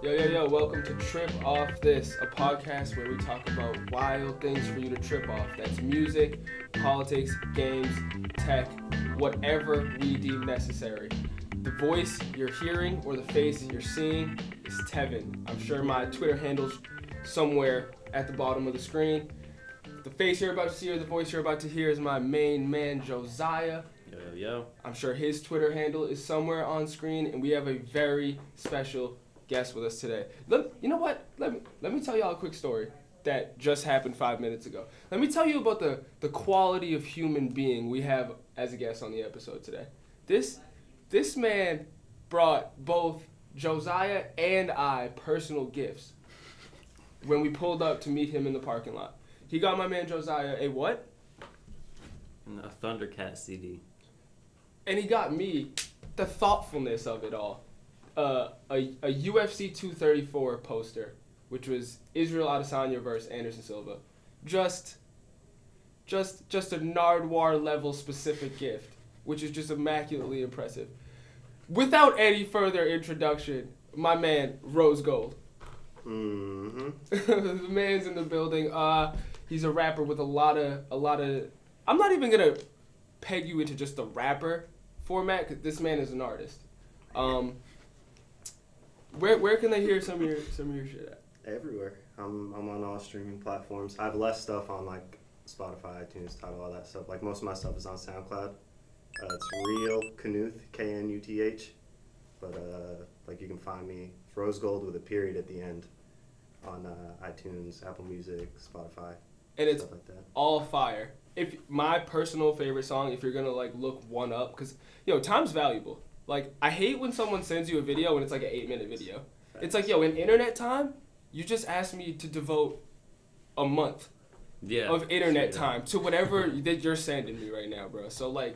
Yo, welcome to Trip Off This, a podcast where we talk about wild things for you to trip off. That's music, politics, games, tech, whatever we deem necessary. The voice you're hearing or the face you're seeing is Tevin. I'm sure my Twitter handle's somewhere at the bottom of the screen. The face you're about to see or the voice you're about to hear is my main man, Josiah. Yo. I'm sure his Twitter handle is somewhere on screen, and we have a very special guest with us today. You know what? Let me tell y'all a quick story that just happened 5 minutes ago. Let me tell you about the quality of human being we have as a guest on the episode today. This man brought both Josiah and I personal gifts when we pulled up to meet him in the parking lot. He got my man Josiah a what? A Thundercat CD. And he got me the thoughtfulness of it all. A UFC 234 poster, which was Israel Adesanya versus Anderson Silva. Just a Nardwuar level specific gift, which is just immaculately impressive. Without any further introduction, my man Rose Gold. Mm-hmm. The man's in the building. He's a rapper with a lot of. I'm not even gonna peg you into just the rapper format, because this man is an artist. Where can they hear some of your shit at? Everywhere. I'm on all streaming platforms. I have less stuff on like Spotify, iTunes, Tidal, all that stuff. Like most of my stuff is on SoundCloud. It's Real Knuth, Knuth. But like you can find me Rose Gold with a period at the end on iTunes, Apple Music, Spotify, and it's stuff like that. All fire. If my personal favorite song, if you're gonna like look one up, because time's valuable. Like, I hate when someone sends you a video and it's like an 8-minute video. It's like, in internet time, you just asked me to devote a month of internet time to whatever that you're sending me right now, bro. So, like,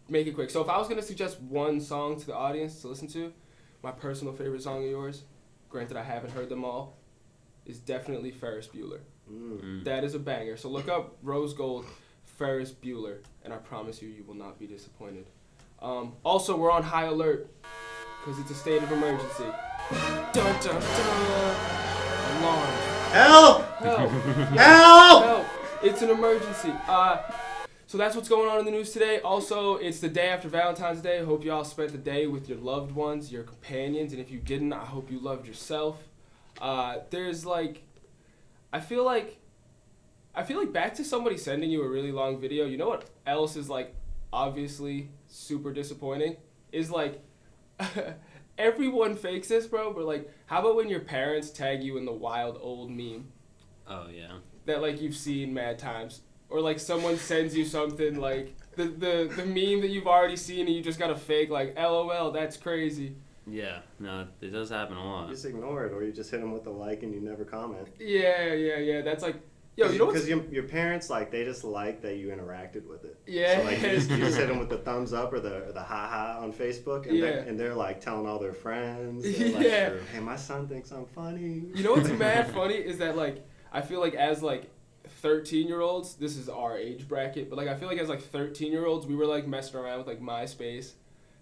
make it quick. So if I was going to suggest one song to the audience to listen to, my personal favorite song of yours, granted I haven't heard them all, is definitely Ferris Bueller. That is a banger. So look up Rose Gold, Ferris Bueller, and I promise you will not be disappointed. Also, we're on high alert because it's a state of emergency. Dun, dun, dun. Alarm. Help! Help! Help! Help! It's an emergency. So that's what's going on in the news today. Also, it's the day after Valentine's Day. I hope you all spent the day with your loved ones, your companions, and if you didn't, I hope you loved yourself. There's like, I feel like back to somebody sending you a really long video. You know what else is like obviously super disappointing is like everyone fakes this, bro, but like how about when your parents tag you in the wild old meme? Oh yeah. That like you've seen mad times, or like someone sends you something like the meme that you've already seen and you just gotta fake like LOL, that's crazy. Yeah, no, it does happen a lot. You just ignore it, or you just hit them with a like and you never comment. Yeah. That's like, yo, you know what? Because your parents, like, they just like that you interacted with it. Yeah. So, like, you just hit them with the thumbs up or the ha-ha on Facebook, and they're, like, telling all their friends. They're like, hey, my son thinks I'm funny. You know what's mad funny is that, like, I feel like as, like, 13-year-olds, this is our age bracket, but, like, I feel like as, like, 13-year-olds, we were, like, messing around with, like, MySpace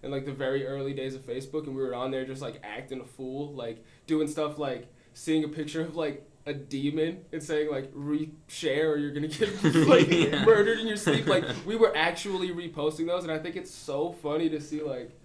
and, like, the very early days of Facebook, and we were on there just, like, acting a fool, like, doing stuff like seeing a picture of, like, a demon and saying like re-share or you're gonna get like murdered in your sleep. Like we were actually reposting those, and I think it's so funny to see like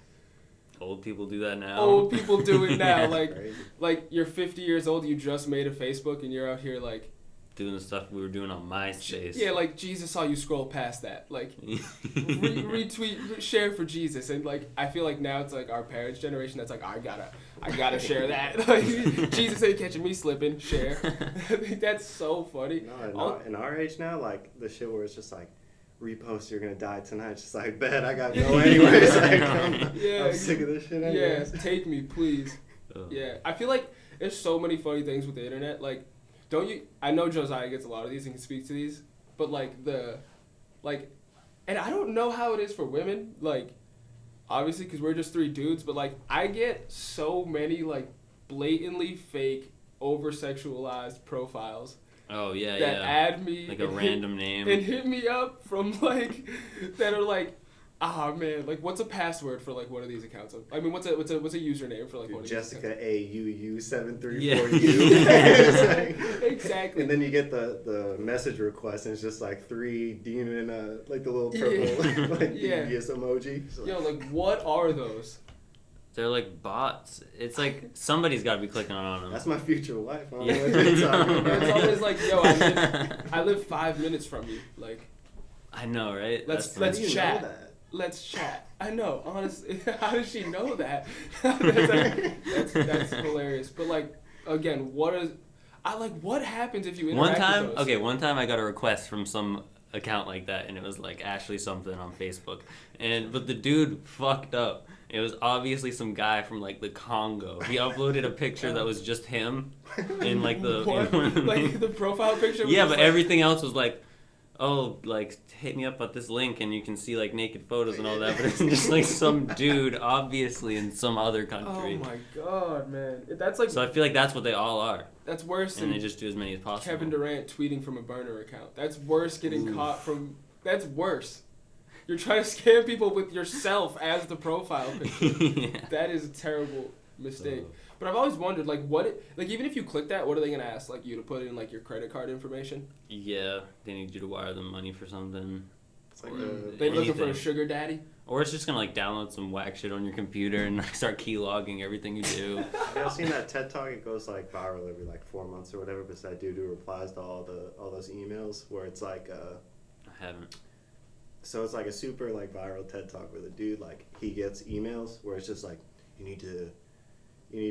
old people do that now. Old people do it now. Crazy. Like you're 50 years old, you just made a Facebook, and you're out here like doing the stuff we were doing on MySpace. Yeah, like Jesus saw you scroll past that. Like retweet, share for Jesus, and like I feel like now it's like our parents' generation that's like I gotta share that. Like Jesus ain't catching me slipping. Share. I think that's so funny. No, in our age now, like the shit where it's just like repost, you're gonna die tonight. It's just like, bet I got to go anyways. Like, I'm sick of this shit anyways. Yeah, take me, please. Yeah, I feel like there's so many funny things with the internet. Like, don't you? I know Josiah gets a lot of these and can speak to these, but like and I don't know how it is for women. Like, obviously, because we're just 3 dudes, but like I get so many like blatantly fake, over-sexualized profiles. Oh yeah, that add me like a random name and hit me up from like that are like Ah man, like what's a password for like one of these accounts? I mean, what's a username for like one of these Jessica accounts? AUU734U. Exactly. And then you get the message request, and it's just like 3 demon, like the little purple, Yeah. like Yeah. devious emoji. So, Yo, like what are those? They're like bots. It's like somebody's got to be clicking on them. that's my future wife. I don't Yeah. know what you're talking And about. it's always like, yo, I live 5 minutes from you. Like, I know, right? Let's How do you know chat. that? Let's chat. I know, honestly. How does she know that? That's hilarious. But like, again, what happens if you interact with those? One time I got a request from some account like that, and it was like Ashley something on Facebook, but the dude fucked up. It was obviously some guy from like the Congo. He uploaded a picture that was just him in like the What? Like the profile picture was yeah, just but like, everything else was like, oh, like hit me up at this link and you can see like naked photos and all that. But it's just like some dude, obviously in some other oh country. my god, man. That's like So I feel like that's what they all are, that's worse and than they just do as many as possible. Kevin Durant tweeting from a burner account. That's worse getting caught from. That's worse. You're trying to scam people with yourself as the profile picture. Yeah. That is a terrible mistake. But I've always wondered, like, even if you click that, what are they gonna ask? Like, you to put in like your credit card information? Yeah, they need you to wire them money for something. It's like, They looking for a anything. sugar daddy? Or it's just gonna like download some whack shit on your computer and like start keylogging everying you do. yeah, I've seen that TED Talk. It goes like viral every like 4 months or whatever. But it's that dude who replies to all those emails where it's like I haven't. so it's like a super like viral TED Talk where the dude like he gets emails where it's just like you need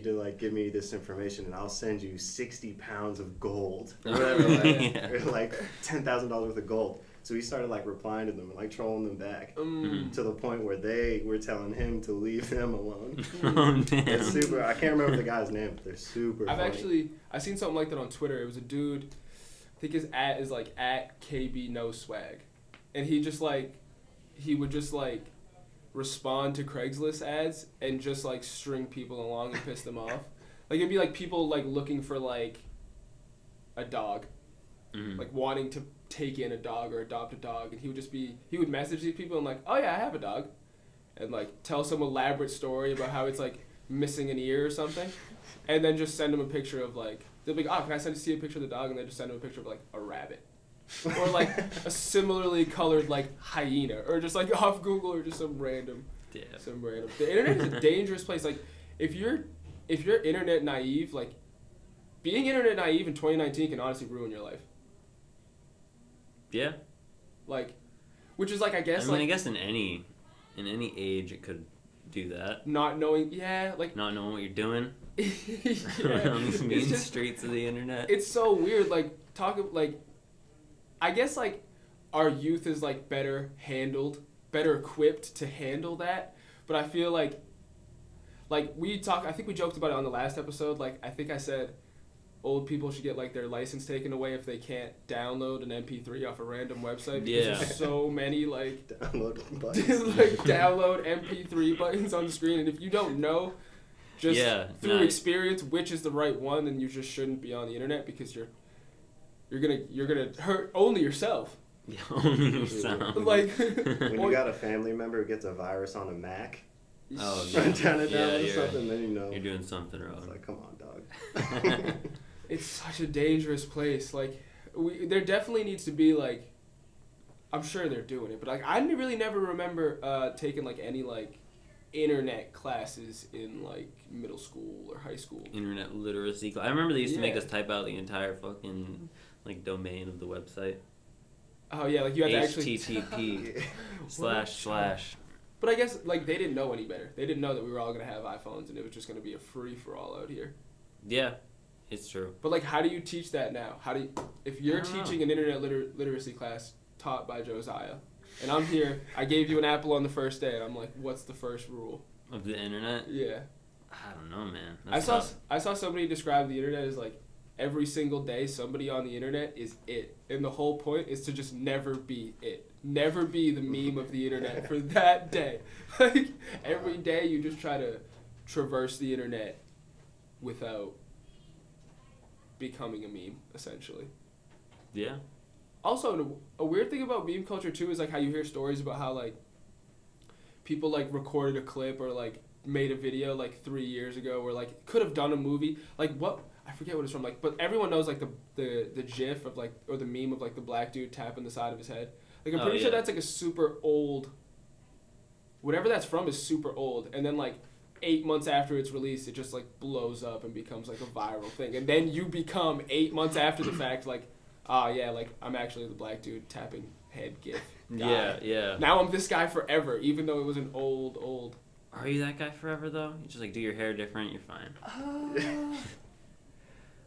to like give me this information and I'll send you 60 pounds of gold or whatever, like, Yeah. or like $10,000 worth of gold. So he started like replying to them and like trolling them back to the point where they were telling him to leave them alone. Oh damn. It's super. I can't remember the guy's name, but they're super. funny. I seen something like that on Twitter. It was a dude. I think his @ is like @KB no swag, and he would just like respond to Craigslist ads and just like string people along and piss them off. Like it'd be like people like looking for like a dog, like wanting to take in a dog or adopt a dog, and he would message these people and like, oh yeah, I have a dog, and like tell some elaborate story about how it's like missing an ear or something, and then just send them a picture of like, they'll be like, oh, can I see a picture of the dog, and they just send them a picture of like a rabbit. Or like a similarly colored like hyena, or just like off Google, or just some random. The internet is a dangerous place. Like if you're internet naive, like being internet naive in 2019 can honestly ruin your life. Yeah. Like, which is like I guess I guess in any age it could do that. not knowing, Not knowing what you're doing yeah. on these It's mean just- streets of the internet. It's so weird. Like I guess like our youth is like better equipped to handle that. But I feel like I think we joked about it on the last episode. Like I think I said old people should get like their license taken away if they can't download an MP3 off a random website. Because Yeah. there's so many like Download buttons. like download MP3 buttons on the screen, and if you don't know just through experience which is the right one, then you just shouldn't be on the internet because you're gonna hurt only yourself. Yeah, only yourself. Like When you got a family member who gets a virus on a Mac, Oh, trying to down it Yeah, down or you're- something, then you know. You're doing something It's wrong. like, come on, dog. it's such a dangerous place. Like there definitely needs to be like, I'm sure they're doing it, but like I really never remember taking like any like internet classes in like middle school or high school. Internet literacy. I remember they used to make Yeah. us type out the entire fucking like domain of the website. Oh yeah, like you had to actually. HTTP / But I guess like they didn't know any better. They didn't know that we were all gonna have iPhones and it was just gonna be a free for all out here. Yeah, it's true. But like, how do you teach that now? If you're I don't know. teaching an internet literacy class taught by Josiah, and I'm here, I gave you an apple on the first day, and I'm like, what's the first rule? Of the internet? Yeah. I don't know, man. I That's saw tough. I saw somebody describe the internet as like every single day somebody on the internet is it, and the whole point is to just never be it, never be the meme of the internet for that day. Like every day you just try to traverse the internet without becoming a meme, essentially. Yeah. Also, a weird thing about meme culture too is like how you hear stories about how like people like recorded a clip or like made a video like 3 years ago, or like could have done a movie. Like what I forget what it's from. Like, but everyone knows like the GIF of like, or the meme of like the black dude tapping the side of his head. Like I'm pretty sure that's like a super old. Whatever that's from is super old, and then like 8 months after it's released, it just like blows up and becomes like a viral thing, and then you become 8 months after the fact like, yeah, like I'm actually the black dude tapping head gif guy. Yeah. Now I'm this guy forever, even though it was an old. Are you that guy forever though? You just like do your hair different, you're fine.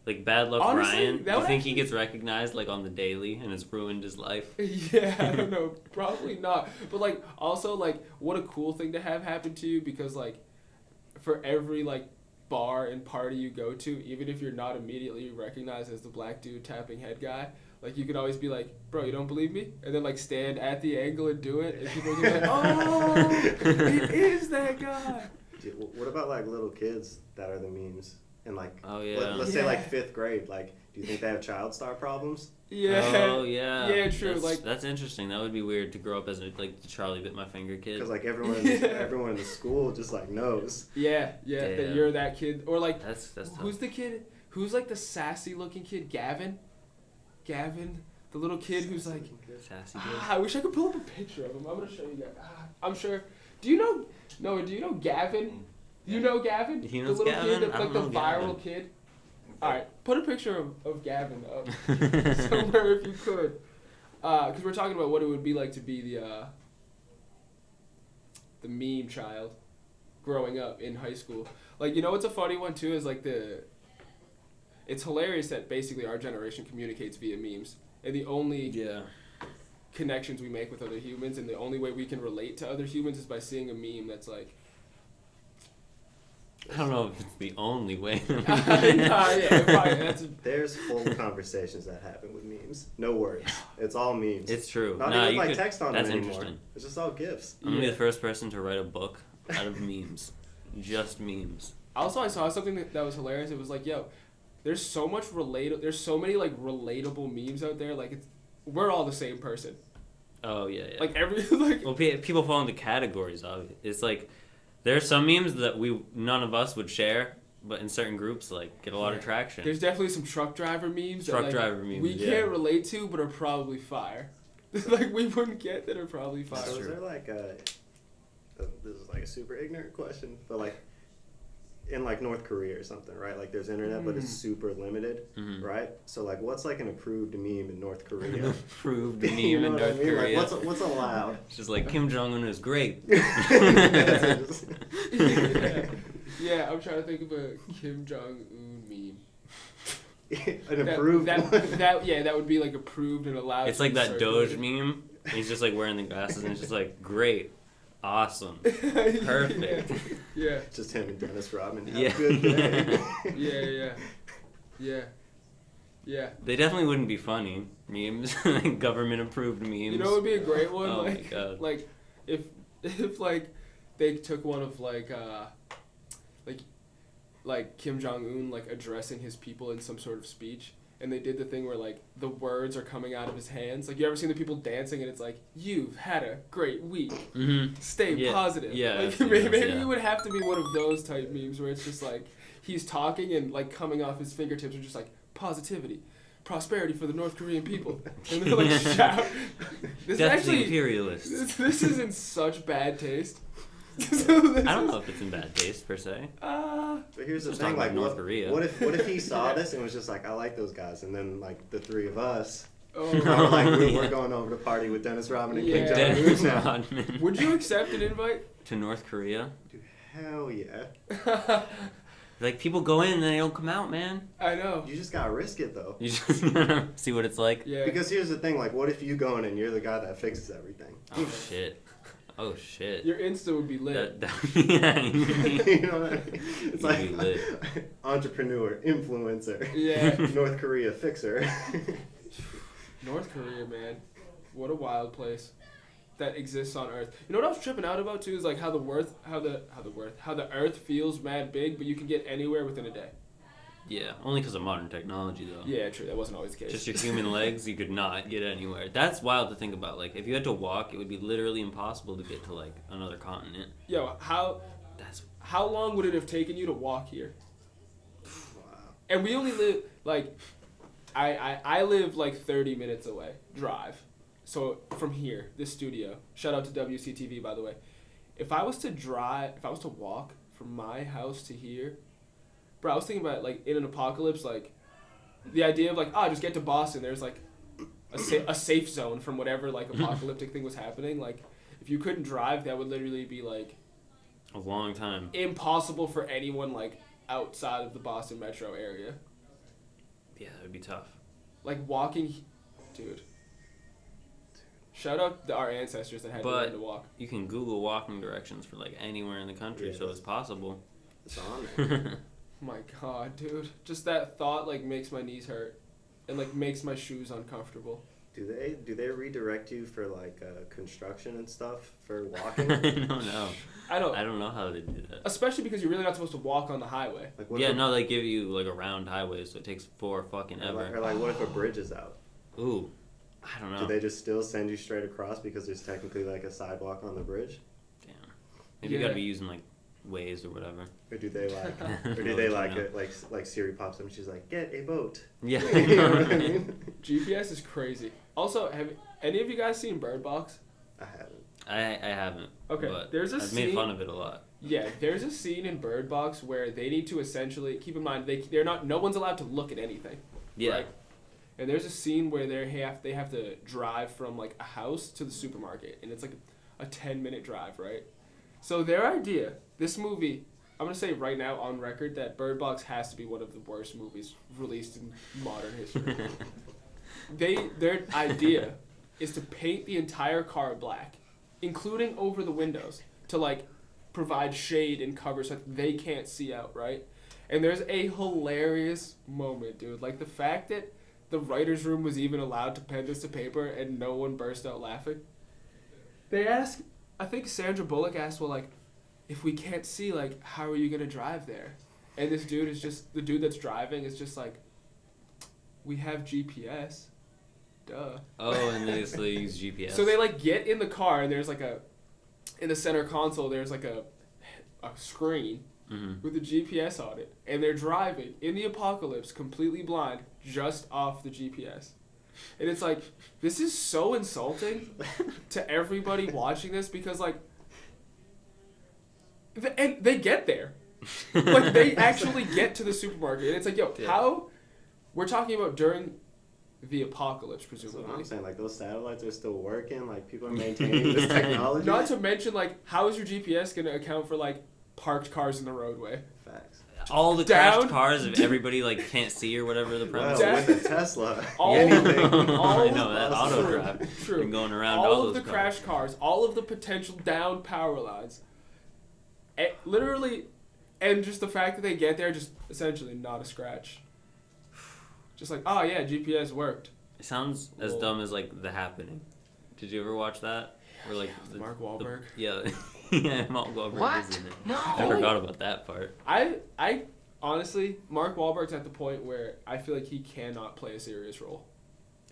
Like Bad Luck Honestly, Ryan, do you think he gets recognized like on the daily and it's ruined his life? Yeah, I don't know, probably not. But like also like what a cool thing to have happen to you, because like for every like bar and party you go to, even if you're not immediately recognized as the black dude tapping head guy, like you could always be like, bro, you don't believe me? And then like stand at the angle and do it, and people are gonna be like, oh, it is that guy. Dude, what about like little kids that are the memes? And like, let's Yeah. say like 5th grade, like, do you think they have child star problems? Yeah. Oh yeah. Yeah, true. That's interesting. That would be weird to grow up as like the Charlie bit my finger kid. Because like everyone in the school just like knows. Yeah, that you're that kid, or like that's who's tough. the kid? Who's like the sassy looking kid? Gavin, the little kid who's like. Sassy kid. I wish I could pull up a picture of him. I'm gonna show you guys. I'm sure. Do you know? Noah, do you know Gavin? You know Gavin? He The knows little Gavin? kid, I like don't the know viral Gavin. kid. All right, put a picture of Gavin up somewhere if you could, because we're talking about what it would be like to be the meme child growing up in high school. Like, you know what's a funny one too is like it's hilarious that basically our generation communicates via memes, and the only connections we make with other humans and the only way we can relate to other humans is by seeing a meme that's like. I don't know if it's the only way. There's full conversations that happen with memes. No words. It's all memes. It's true. Not even like text on them anymore. Interesting. It's just all GIFs. I'm gonna be the first person to write a book out of memes. Just memes. Also, I saw something that was hilarious. It was like, yo, there's so much there's so many like relatable memes out there. Like we're all the same person. Oh yeah. Like Well, people fall into categories of it. It's like there are some memes that none of us would share, but in certain groups like get a lot of traction. There's definitely some truck driver memes we can't relate to, but are probably fire. Like we wouldn't get that are probably fire. So is there like this is like a super ignorant question, but like in like North Korea or something, right? Like there's internet, but it's super limited, right? So like, what's like an approved meme in North Korea? Approved meme you know in what North I mean? Korea. Like, what's allowed? It's just like Kim Jong Un is great. Yeah, I'm trying to think of a Kim Jong Un meme. An approved one. That would be like approved and allowed. It's like that Doge meme. He's just like wearing the glasses and it's just like great. Awesome. Perfect. Yeah. Just him and Dennis Rodman. Have Yeah. a good day. Yeah. They definitely wouldn't be funny memes, like government approved memes. You know what would be a great one? Oh like, my God. Like if like they took one of like Kim Jong Un like addressing his people in some sort of speech, and they did the thing where like the words are coming out of his hands. Like you ever seen the people dancing and it's like, "You've had a great week. Stay positive." Yeah. Like maybe it would have to be one of those type memes where it's just like he's talking and like coming off his fingertips are just like positivity, prosperity for the North Korean people, and they're like shout. This is actually imperialists. This is in such bad taste. I don't know if it's in bad taste per se. But here's the Just thing, talking like about North Korea. what if he saw this and was just like, I like those guys, and then like the three of us Oh, we're going over to party with Dennis Rodman and Kim Jong Un Dennis now. Rodman. Would you accept an invite? To North Korea? Dude, hell yeah. Like people go in and they don't come out, man. I know. You just gotta risk it though. You just see what it's like. Yeah. Because here's the thing, like, what if you go in and you're the guy that fixes everything? Oh shit. Oh shit. Your Insta would be lit. Yeah. You know what I mean? It's like You'd be lit. entrepreneur, influencer, Yeah. North Korea fixer. North Korea, man. What a wild place that exists on Earth. You know what I was tripping out about too is like how the Earth feels mad big, but you can get anywhere within a day. Yeah, only because of modern technology, though. Yeah, true. That wasn't always the case. Just your human legs, you could not get anywhere. That's wild to think about. Like, if you had to walk, it would be literally impossible to get to, like, another continent. Yo, how long would it have taken you to walk here? Wow. And we only live, like, I live, like, 30 minutes away, drive. So, from here, this studio, shout out to WCTV, by the way. If I was to walk from my house to here, bro, I was thinking about, like, in an apocalypse, like, the idea of, like, just get to Boston, there's, like, a safe zone from whatever, like, apocalyptic thing was happening. Like, if you couldn't drive, that would literally be, like, A long time. impossible for anyone, like, outside of the Boston metro area. Yeah, that would be tough. Like, walking, dude. Shout out to our ancestors that had to learn to walk. You can Google walking directions for, like, anywhere in the country, Yeah, so it's possible. It's on there. My God, dude. Just that thought, like, makes my knees hurt. And, like, makes my shoes uncomfortable. Do they redirect you for like construction and stuff for walking? I don't know. I I don't know how they do that. Especially because you're really not supposed to walk on the highway. Like, what Yeah, if no, they give you, like, a round highway, so it takes or or like what if a bridge is out? Ooh, I don't know. Do they just still send you straight across because there's technically like a sidewalk on the bridge? Damn. Maybe you gotta be using, like, Waze or whatever. Or do they like? Or do No, they I like don't know. like Siri pops up and she's like, get a boat. Yeah. You know what I mean? GPS is crazy. Also, have any of you guys seen Bird Box? I haven't. I haven't. Okay, But there's a I've made scene- fun of it a lot. Yeah, there's a scene in Bird Box where they need to essentially keep in mind they're not. No one's allowed to look at anything. Yeah. Right? And there's a scene where they have to drive from like a house to the supermarket, and it's like a 10-minute drive, right? So their idea, this movie, I'm gonna say right now on record that Bird Box has to be one of the worst movies released in modern history. Their idea is to paint the entire car black, including over the windows, to like provide shade and cover so that they can't see out, right? And there's a hilarious moment, dude. Like the fact that the writer's room was even allowed to pen this to paper and no one burst out laughing. They ask, I think Sandra Bullock asked, well, like, if we can't see, like, how are you going to drive there? And this dude is just, the dude that's driving is just like, we have GPS. Duh. Oh, and they just use GPS. So they, like, get in the car and there's, like, in the center console, there's, like, a screen with a GPS on it. And they're driving in the apocalypse, completely blind, just off the GPS. And it's like, this is so insulting to everybody watching this because, like, and they get there. Like, they actually get to the supermarket. And it's like, yo, how? We're talking about during the apocalypse, presumably. That's what I'm saying. Like, those satellites are still working. Like, people are maintaining this technology. Not to mention, like, how is your GPS going to account for, like, parked cars in the roadway? Facts. All the Down- crashed cars, if everybody, like, can't see or whatever the premise Well, is. with a Tesla, All- anything. all- I know, that auto True, drive. true. Been going around all all of those the cars. crashed cars, all of the potential down power lines, literally, and just the fact that they get there, just essentially not a scratch. Just like, oh yeah, GPS worked. It sounds as Whoa. dumb as, like, The Happening. Did you ever watch that? Or like Mark Wahlberg. Yeah, yeah, Mark Wahlberg is in it. No. I forgot about that part. I honestly, Mark Wahlberg's at the point where I feel like he cannot play a serious role.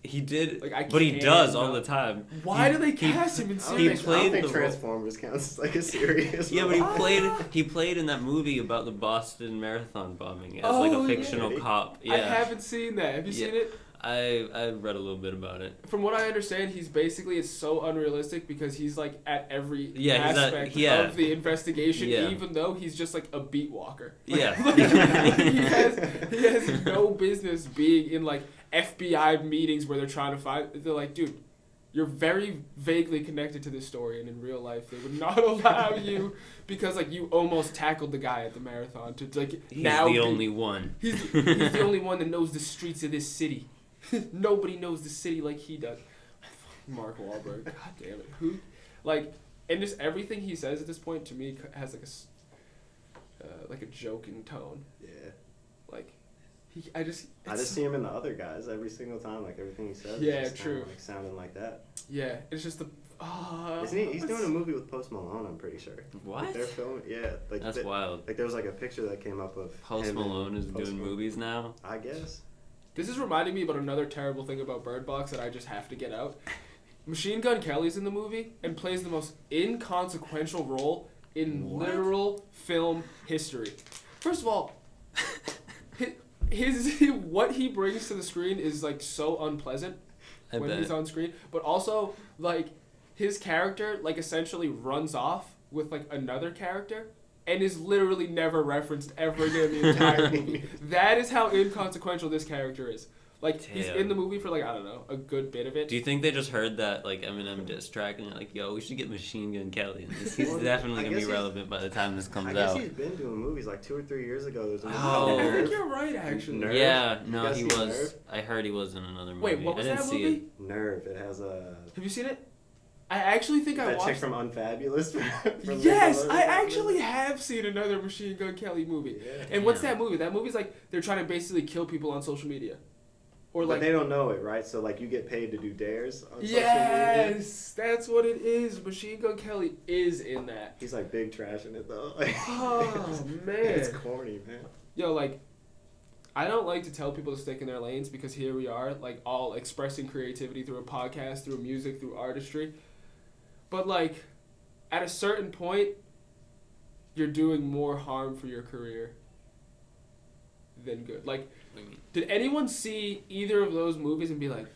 He did, Like, but he can't does all not- the time. Why He- do they he- cast him in I don't serious? think, played I don't think the role. Transformers counts as like a serious. Yeah, role. but he played in that movie about the Boston Marathon bombing as like Oh, a yeah. fictional cop. Yeah, I haven't seen that. Have you Yeah. seen it? I read a little bit about it. From what I understand, he's basically, it's so unrealistic because he's like at every Yeah, he's at- aspect yeah. of the investigation, Yeah. even though he's just like a beat walker. Yeah. he has no business being in like FBI meetings where they're trying to find. They're like, dude, you're very vaguely connected to this story, and in real life they would not allow you because like you almost tackled the guy at the marathon to like He's now the be- only one. He's the only one that knows the streets of this city. Nobody knows the city like he does. Mark Wahlberg. God damn it. Who, like, and just everything he says at this point to me has like a joking tone. Yeah. Like, I just see him in the other guys every single time. Like everything he says. Yeah, is just true. Kinda, like sounding like that. Yeah, it's just Isn't he? He's doing a movie with Post Malone, I'm pretty sure. What? Like they're filming, yeah. Like That's wild. Like there was like a picture that came up of Post him Malone and is Post doing Malone. movies now. I guess. This is reminding me about another terrible thing about Bird Box that I just have to get out. Machine Gun Kelly's in the movie and plays the most inconsequential role in literal film history. First of all, his what he brings to the screen is like so unpleasant when he's on screen, but also like his character like essentially runs off with like another character and is literally never referenced ever again in the entire movie. That is how inconsequential this character is. Like, he's in the movie for, like, I don't know, a good bit of it. Do you think they just heard that, like, Eminem diss track and they're like, yo, we should get Machine Gun Kelly in this? He's definitely going to be relevant by the time this comes out. I guess he's been doing movies, like 2 or 3 years ago. There's a movie Oh. I think you're right, actually. Nerve. Yeah, no, You guys he see was. Nerve? I heard he was in another movie. Wait, what was I didn't that see movie? it. Nerve. It has a... Have you seen it? I actually think I that watched... chick from Unfabulous. From Yes, Nickelodeon. I actually have seen another Machine Gun Kelly movie. Yeah. And what's Damn. that movie? That movie's like, they're trying to basically kill people on social media. Or But like... they don't know it, right? So, like, you get paid to do dares on social media. Yes, that's what it is. Machine Gun Kelly is in that. He's, like, big trash in it, though. Oh, man. It's corny, man. Yo, like, I don't like to tell people to stick in their lanes because here we are, like, all expressing creativity through a podcast, through music, through artistry. But, like, at a certain point, you're doing more harm for your career than good. Like, did anyone see either of those movies and be like,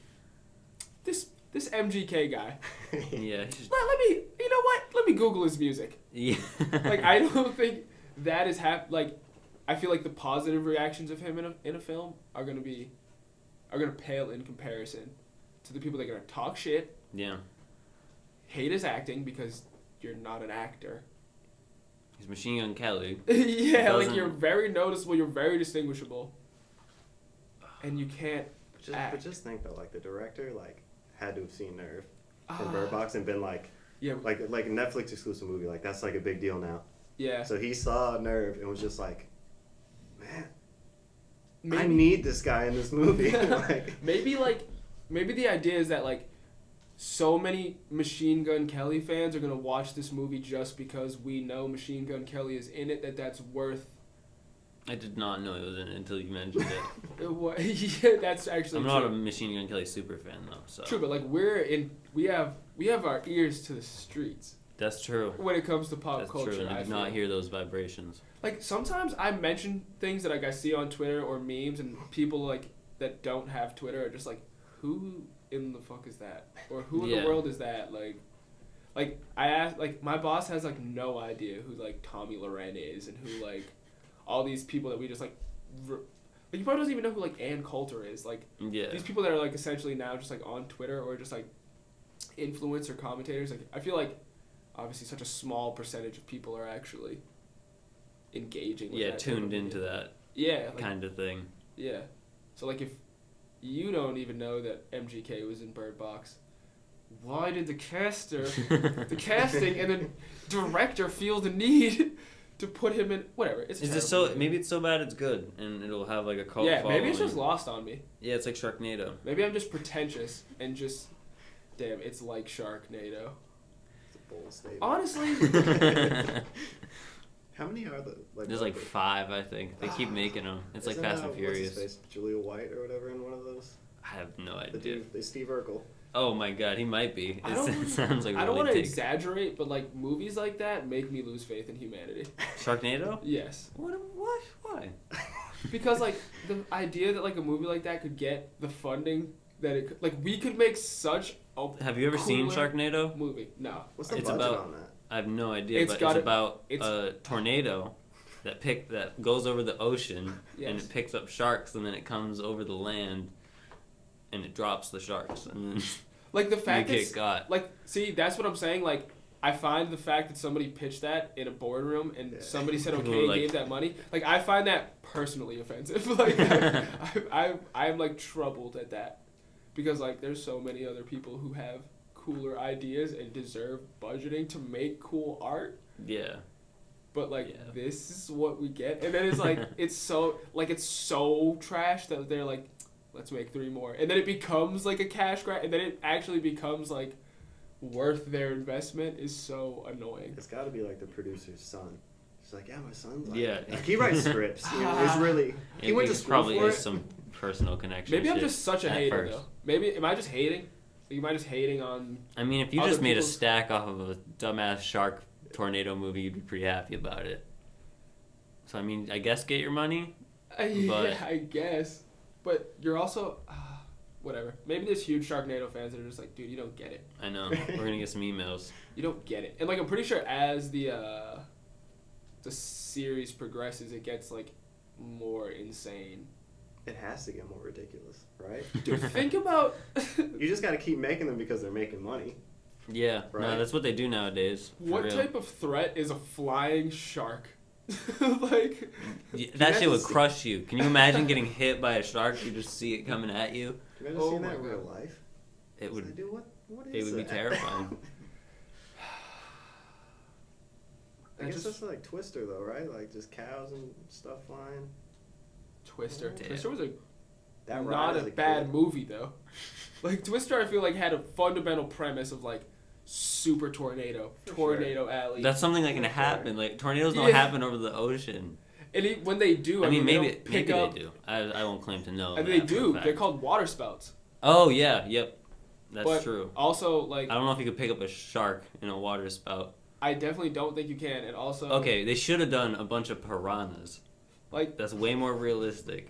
this MGK guy, Yeah. let me, you know what? Let me Google his music. Yeah. Like, I don't think that is like, I feel like the positive reactions of him in a film are gonna pale in comparison to the people that are gonna talk shit, Yeah. hate his acting because you're not an actor. He's Machine Gun Kelly. Yeah, like Doesn't- you're very noticeable, you're very distinguishable, and you can't act. But just think, though, like, the director, like, had to have seen Nerve from Ah. Bird Box and been like, Yeah, like a Netflix exclusive movie. Like, that's, like, a big deal now. yeah. So he saw Nerve and was just like, man, I Maybe- need this guy in this movie. Like, maybe the idea is that like so many Machine Gun Kelly fans are gonna watch this movie just because we know Machine Gun Kelly is in it, that's worth I did not know it was in it until you mentioned it. yeah, that's actually I'm true. not a Machine Gun Kelly super fan though, so True, but like we have our ears to the streets that's true. when it comes to pop That's culture. true, and I I did not feel. hear those vibrations. Like sometimes I mention things that like I see on Twitter or memes, and people like that don't have Twitter are just like, who in the fuck is that? Or who in Yeah. the world is that? Like I asked, like my boss has like no idea who like Tommy Loren is and who like all these people that we just like he probably doesn't even know who like Ann Coulter is. Like Yeah. these people that are like essentially now just like on Twitter or just like influencer commentators. Like I feel like obviously such a small percentage of people are actually engaging with Yeah, that type of tuned into media. that Yeah, like, kind of thing. yeah. So like if you don't even know that MGK was in Bird Box, why did the casting and the director feel the need to put him in whatever? It's a Is it terrible so? movie. Maybe it's so bad it's good, and it'll have like a cult Yeah, following. maybe it's just lost on me. Yeah, it's like Sharknado. Maybe I'm just pretentious and just damn, it's like Sharknado. it's a bold statement. Honestly, How many are there? There's like 5, I think. They keep making them. It's like Isn't, Fast and what's his Furious. face? Julia White or whatever in one of those? I have no The idea. dude, Steve Urkel. Oh my god, he might be. I It don't- sounds like I don't really want to big. exaggerate, but like movies like that make me lose faith in humanity. Sharknado? Yes. What? Why? Because like the idea that like a movie like that could get the funding that it could, like we could make such a Have you ever seen cooler Sharknado? movie. No. What's the It's budget about- on that? I have no idea, It's but gotta- it's about it's- a tornado that goes over the ocean and Yes. it picks up sharks and then it comes over the land and it drops the sharks and then Like the you fact that get got. like see that's what I'm saying. Like I find the fact that somebody pitched that in a boardroom and Yeah. somebody said People okay were and like- gave that money. Like I find that personally offensive. Like I'm like troubled at that because like there's so many other people who have cooler ideas and deserve budgeting to make cool art. Yeah. But like Yeah. this is what we get, and then it's like it's so trash that they're like, let's make 3 more, and then it becomes like a cash grab, and then it actually becomes like worth their investment is so annoying. It's got to be like the producer's son. She's like, yeah, my son's like, Yeah. like, he writes scripts. It's really, he went to school probably for is it. some personal connection. Maybe I'm shit just such a at hater first. though. Maybe am I just hating? Am I just hating on? I mean, if you Other just made a people's- stack off of a dumbass shark tornado movie, you'd be pretty happy about it. So I mean, I guess get your money. Yeah, I guess. But you're also whatever. Maybe there's huge Sharknado fans that are just like, dude, you don't get it. I know. We're gonna get some emails. You don't get it. And like I'm pretty sure as the series progresses, it gets like more insane. It has to get more ridiculous, right? Dude, think about. You just got to keep making them because they're making money. Yeah, Right. no, that's what they do nowadays. For What real. type of threat is a flying shark? Like, That shit would just- crush you. Can you imagine getting hit by a shark? You just see it coming at you. Can you imagine Oh seeing my that in real God. life? It It's would. like, dude, what it is would be that? terrifying. I I guess just- that's like Twister though, right? Like just cows and stuff flying. Twister. Damn. Twister was That not ride a as bad kid. movie though. Like Twister, I feel like had a fundamental premise of like super tornado, For tornado alley. That's something that can Sure. happen. Like tornadoes don't Yeah. happen over the ocean. And when they do, I mean, they maybe don't pick maybe up. they do. I won't claim to know. And that they for a do. fact. They're called water spouts. Oh yeah, yep. That's But true. Also, like I don't know if you could pick up a shark in a water spout. I definitely don't think you can. And also, Okay, they should have done a bunch of piranhas. like That's way more realistic.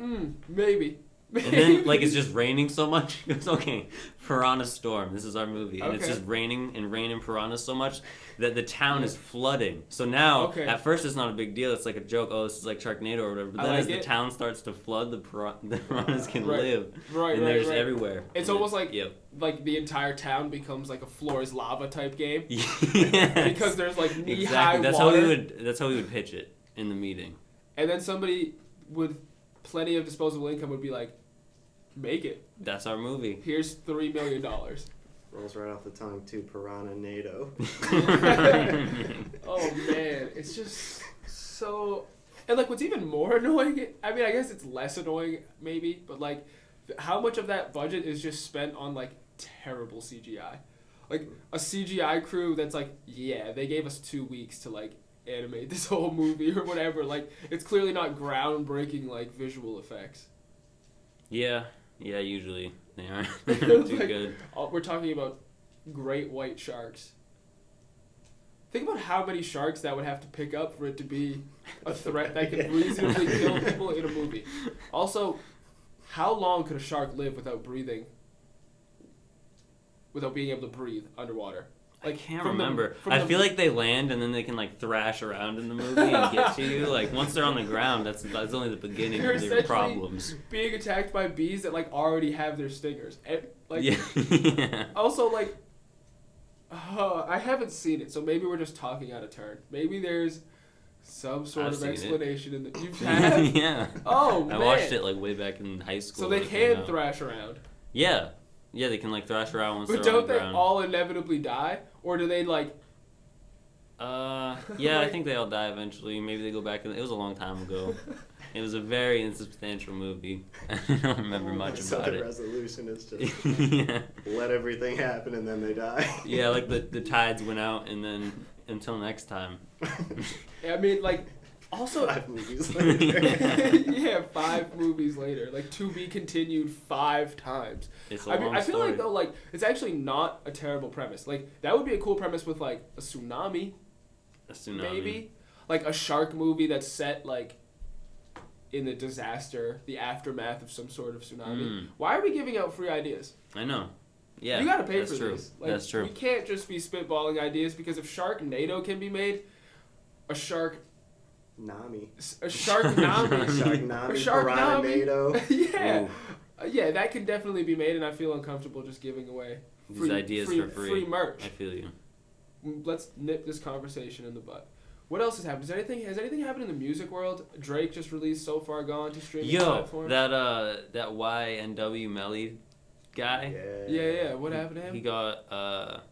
maybe. And then, like, it's just raining so much. It's okay. Piranha Storm. This is our movie, and it's Okay. just raining and raining piranhas so much that the town is flooding. So now, Okay. at first, it's not a big deal. It's like a joke. Oh, this is like Sharknado or whatever. But I then, like as the it. town starts to flood, the piranhas can Right. live, Right, and right, they're just right. everywhere. It's And almost like yep. like the entire town becomes like a floor is lava type game Yes. because there's like knee Exactly. high That's water. how we would. That's how we would pitch it in the meeting. And then somebody with plenty of disposable income would be like, make it. That's our movie. Here's $3 million. Rolls right off the tongue too. Piranha NATO. Oh man, it's just so. And like, what's even more annoying? I mean, I guess it's less annoying maybe, but like, how much of that budget is just spent on like terrible CGI? Like a CGI crew that's like, yeah, they gave us 2 weeks to like animate this whole movie or whatever. Like, it's clearly not groundbreaking like visual effects. Yeah. Yeah. Usually they aren't too Like, good. We're talking about great white sharks. Think about how many sharks that would have to pick up for it to be a threat that could reasonably kill people in a movie. Also, how long could a shark live without breathing? Without being able to breathe underwater? I can't from the- remember. from I the- feel like they land and then they can like thrash around in the movie and get to you. Like once they're on the ground, that's only the beginning They're of their essentially problems. being attacked by bees that like already have their stingers. And, like, Yeah. Yeah. also, like, I haven't seen it, so maybe we're just talking out of turn. Maybe there's some sort I've of seen it. explanation in the. You have? Yeah. Oh, I man. watched it like way back in high school. So they when it came can out. thrash around. Yeah. Yeah, they can like thrash around once But they're on don't the they ground. all inevitably die? Or do they, like. Yeah, I Like- think they all die eventually. Maybe they go back. It was a long time ago. It was a very insubstantial movie. I don't remember much So about the it. resolution is just Yeah. let everything happen and then they die. Yeah, like the tides went out and then until next time. I mean, like. Also. 5 movies later. Yeah, 5 movies later. Like, to be continued 5 times. It's a I mean, long I feel story. like, though, like, it's actually not a terrible premise. Like, that would be a cool premise with, like, a tsunami. A tsunami. Maybe like a shark movie that's set like in the disaster, the aftermath of some sort of tsunami. Why are we giving out free ideas? I know. Yeah, you gotta pay that's for true. these. Like, That's true. We can't just be spitballing ideas because if Sharknado can be made, a shark, Nami. a shark nami, Sharknami, Shark Piranha Nami. NATO. yeah, Ooh. Yeah, that can definitely be made, and I feel uncomfortable just giving away These ideas for free. free merch. I feel you. Let's nip this conversation in the butt. What else has happened? Has anything happened in the music world? Drake just released So Far Gone to streaming Yo, platforms. that YNW Melly guy. Yeah. What happened to him? He got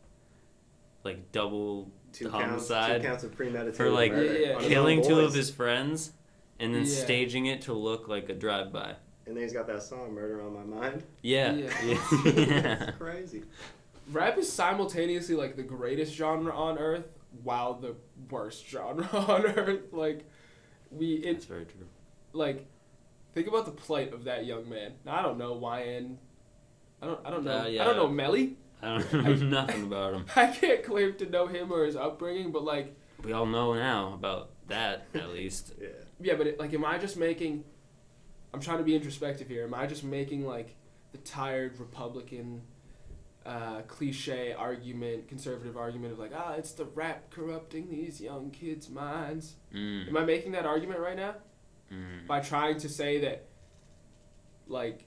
like double 2 homicide counts of premeditated for like murder Yeah. on his killing own 2 of boys. his friends and then Yeah. staging it to look like a drive-by. And then he's got that song "Murder on My Mind." Yeah. Yeah. Yeah. It's crazy. rap is simultaneously like the greatest genre on earth while the worst genre on earth. Like That's very true. like think about the plight of that young man. Now, I don't know YN. I don't know. Yeah. I don't know Melly. I don't know nothing about him. I can't claim to know him or his upbringing, but like We all know now about that, at least. Yeah. yeah, but am I just making? I'm trying to be introspective here. Am I just making like the tired Republican cliche argument, conservative argument of like, it's the rap corrupting these young kids' minds? Am I making that argument right now? By trying to say that, like,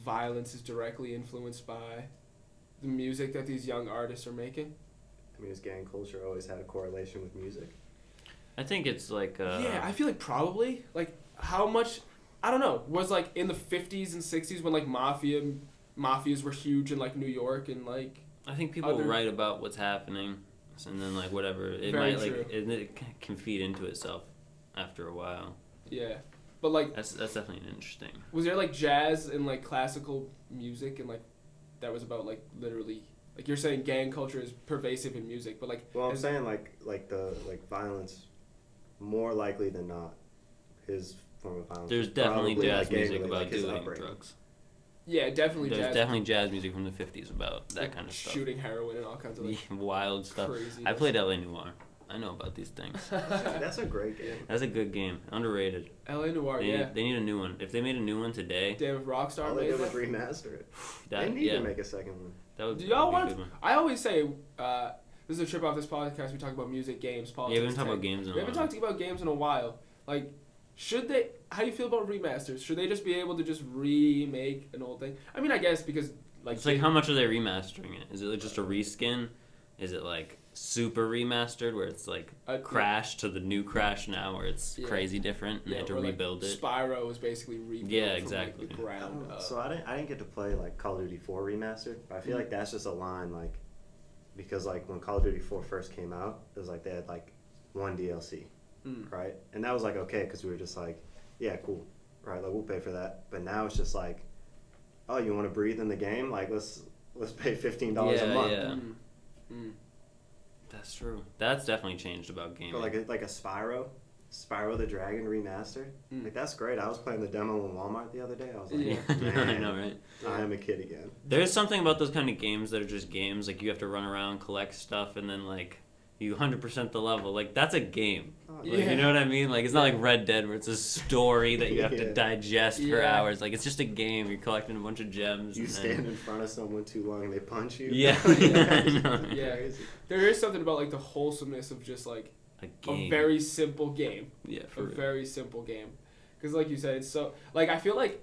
violence is directly influenced by the music that these young artists are making? I mean, has gang culture always had a correlation with music? I think it's like... yeah, I feel like probably. Like, how much... I don't know. Was, like, in the 50s and 60s when, like, mafias were huge in, like, New York and, like... I think people write about what's happening, and then, like, whatever. It Very might, true. like... It can feed into itself after a while. Yeah. But, like... That's definitely interesting. Was there, like, jazz and, like, classical music and, like, that was about, like, literally... Like, you're saying gang culture is pervasive in music, but, like... Well, I'm saying, like violence, more likely than not, his form of violence. There's is definitely probably, jazz like, music gang-related, about like, his doing upbringing. drugs. Yeah, definitely There's jazz. definitely jazz music from the 50s about that like, kind of stuff. Shooting heroin and all kinds of, like, Wild stuff. crazy... I played LA Noire. I know about these things. That's a great game. That's a good game. Underrated. LA Noire, They need a new one. If they made a new one today, Damn, if Rockstar All they made did was that... remaster it. that They need to make a second one. that would Do y'all be a want... good one. I always say, this is a trip off this podcast, we talk about music, games, politics... Yeah, we haven't talked tech. about games in a We haven't while. talked about games in a while. Like, should they... How do you feel about remasters? Should they just be able to just remake an old thing? I mean, I guess because... Like, It's like, how much are they remastering it? Is it like just a reskin? Is it like super remastered where it's like Crash to the new Crash now where it's crazy different and they had to or, like, rebuild it? Spyro was basically rebuilt exactly. from, like, the ground up. So I didn't get to play like Call of Duty 4 remastered. But I feel like that's just a line like because like when Call of Duty 4 first came out, it was like they had like one DLC, right? And that was like okay because we were just like, yeah, cool, right? Like we'll pay for that. But now it's just like, oh, you want to breathe in the game? Like let's pay $15 a month. Yeah. That's true. That's definitely changed about gaming. But like a Spyro the Dragon remastered. Like that's great. I was playing the demo in Walmart the other day. I was like, man, I know, right? I am a kid again. There's something about those kind of games that are just games. Like you have to run around, collect stuff, and then like you 100% the level. Like that's a game. Like, you know what I mean? Like it's not like Red Dead where it's a story that you have to digest for hours. Like it's just a game. You're collecting a bunch of gems. You stand in front of someone too long and they punch you. Yeah, I know. Yeah, there is something about like the wholesomeness of just like a very simple game. Yeah, a very simple game. Because like you said, it's so like I feel like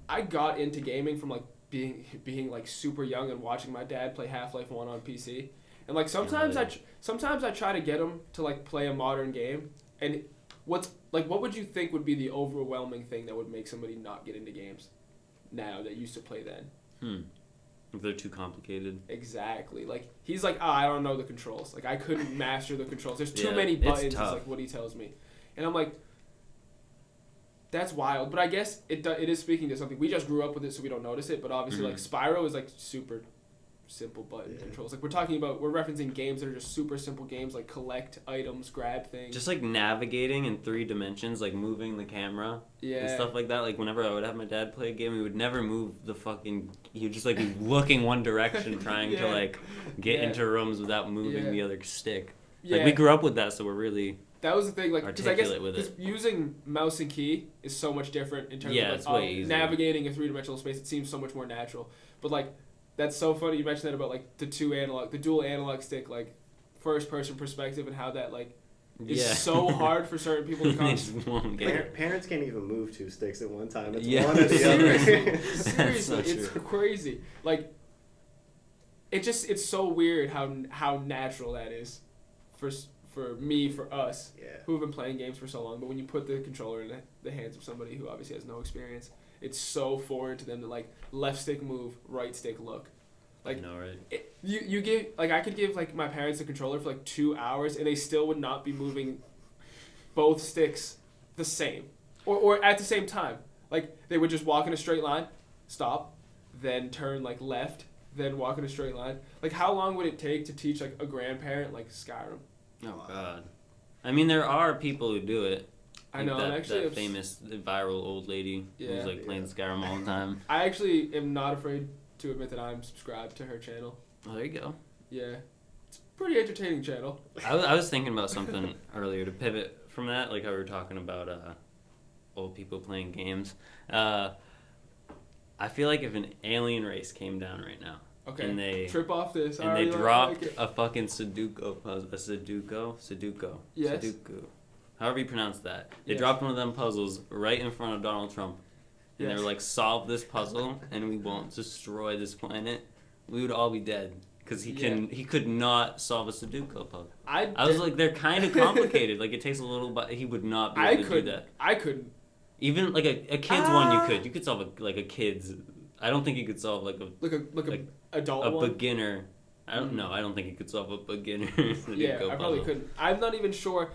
I got into gaming from like being like super young and watching my dad play Half-Life 1 on PC. And like sometimes I try to get him to like play a modern game, and what would you think would be the overwhelming thing that would make somebody not get into games now that used to play then? If they're too complicated. Exactly. Like he's like, I don't know the controls. Like I couldn't master the controls. There's too many buttons. Is like what he tells me, and I'm like, that's wild. But I guess it is speaking to something. We just grew up with it, so we don't notice it. But obviously, like Spyro is like super simple button controls. Like we're referencing games that are just super simple games, like collect items, grab things. Just like navigating in 3 dimensions, like moving the camera and stuff like that. Like whenever I would have my dad play a game, he would never move the fucking. He would just like be looking one direction, trying to like get into rooms without moving the other stick. Like we grew up with that, so we're really. That was the thing, like, because I guess with it. using mouse and key is so much different in terms it's of way easier. navigating a 3-dimensional space. It seems so much more natural. But like, that's so funny you mentioned that about like the dual analog stick, like first person perspective, and how that like is so hard for certain people to come. Parents can't even move 2 sticks at one time. It's Yeah. one or the other. Seriously, it's crazy. Like, it's so weird how natural that is for us who have been playing games for so long. But when you put the controller in the hands of somebody who obviously has no experience, it's so foreign to them to like left stick move, right stick look. Like, no, right? You give like I could give like my parents the controller for like 2 hours and they still would not be moving both sticks the same or at the same time. Like they would just walk in a straight line, stop, then turn like left, than walk in a straight line. Like, how long would it take to teach like a grandparent like Skyrim? Oh God. I mean, there are people who do it. I know. That, I'm actually that famous viral old lady who's like playing Skyrim all the time. I actually am not afraid to admit that I'm subscribed to her channel. Oh, there you go. Yeah, it's a pretty entertaining channel. I was thinking about something earlier to pivot from that, like how we were talking about old people playing games. I feel like if an alien race came down right now, Okay. and they trip off this, and they dropped a fucking Sudoku puzzle, Sudoku, Yes. Sudoku, however you pronounce that. They Yes. dropped one of them puzzles right in front of Donald Trump, and they Yes. were like, "Solve this puzzle, and we won't destroy this planet." We would all be dead because he could not solve a Sudoku puzzle. I was like, they're kind of complicated. Like it takes a little, but he would not be able to do that. I couldn't. Even like a kid's one, you could solve a kid's. I don't think you could solve like a adult a one. beginner. I don't know. I don't think you could solve a beginner. Yeah, I probably couldn't. I'm not even sure.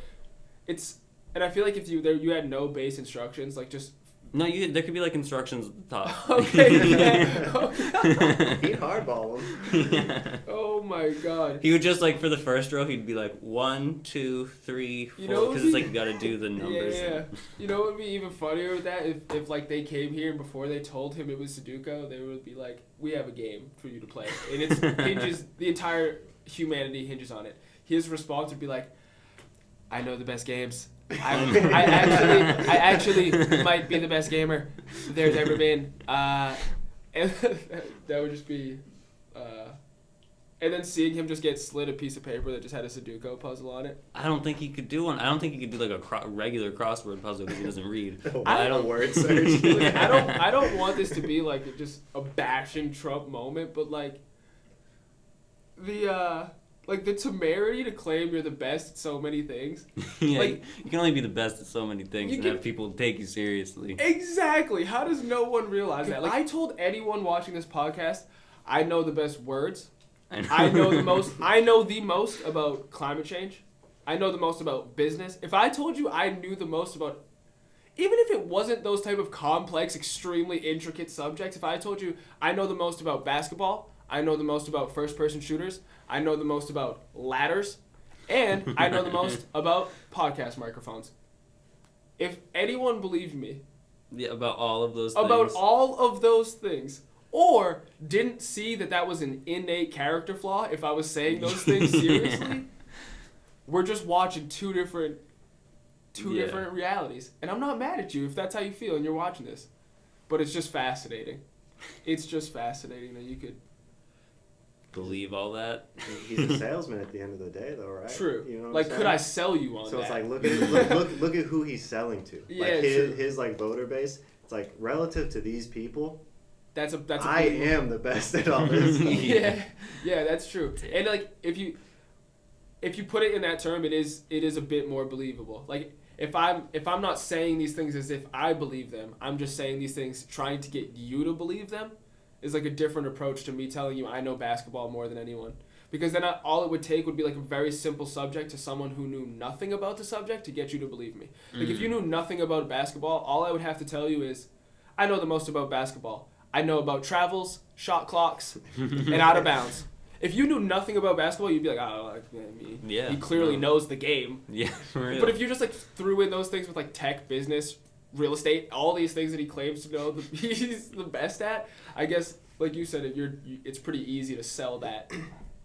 And I feel like if you had no base instructions, like just. No, there could be like instructions at the top. Okay. Yeah. He'd hardball him. Yeah. Oh my God. He would just like for the first row, he'd be like 1, 2, 3, 4, because it's like you got to do the numbers. Yeah. You know what would be even funnier with that if like they came here and before they told him it was Sudoku, they would be like, "We have a game for you to play," and it hinges the entire humanity hinges on it. His response would be like, "I know the best games. I actually might be the best gamer there's ever been." And that would just be, and then seeing him just get slid a piece of paper that just had a Sudoku puzzle on it. I don't think he could do one. I don't think he could do like a regular crossword puzzle because he doesn't read. I don't word search. I don't want this to be like just a bashing Trump moment, but like the temerity to claim you're the best at so many things. Yeah, like, you can only be the best at so many things and have people take you seriously. Exactly. How does no one realize that? Like, I told anyone watching this podcast, I know the best words. I know the most. I know the most about climate change. I know the most about business. If I told you I knew the most about, even if it wasn't those type of complex, extremely intricate subjects, if I told you I know the most about basketball, I know the most about first-person shooters, I know the most about ladders, and I know the most about podcast microphones. If anyone believed me, about all of those things, or didn't see that was an innate character flaw if I was saying those things seriously, we're just watching two different realities. And I'm not mad at you if that's how you feel and you're watching this. But it's just fascinating. It's just fascinating that you could believe all that. He's a salesman at the end of the day, though, right? True. You know what like, I'm saying? could I sell you on that? So it's like look at who he's selling to. Yeah, like true. his like voter base. It's like relative to these people. That's I am the best at all this. yeah, that's true. And like if you put it in that term, it is a bit more believable. Like if I'm not saying these things as if I believe them, I'm just saying these things trying to get you to believe them, is like a different approach to me telling you I know basketball more than anyone. Because then all it would take would be like a very simple subject to someone who knew nothing about the subject to get you to believe me. Like if you knew nothing about basketball, all I would have to tell you is I know the most about basketball. I know about travels, shot clocks, and out of bounds. If you knew nothing about basketball, you'd be like, oh, he clearly knows the game. Yeah, for real. But if you just like threw in those things with like tech, business, real estate, all these things that he claims to know he's the best at, I guess, like you said, it's pretty easy to sell that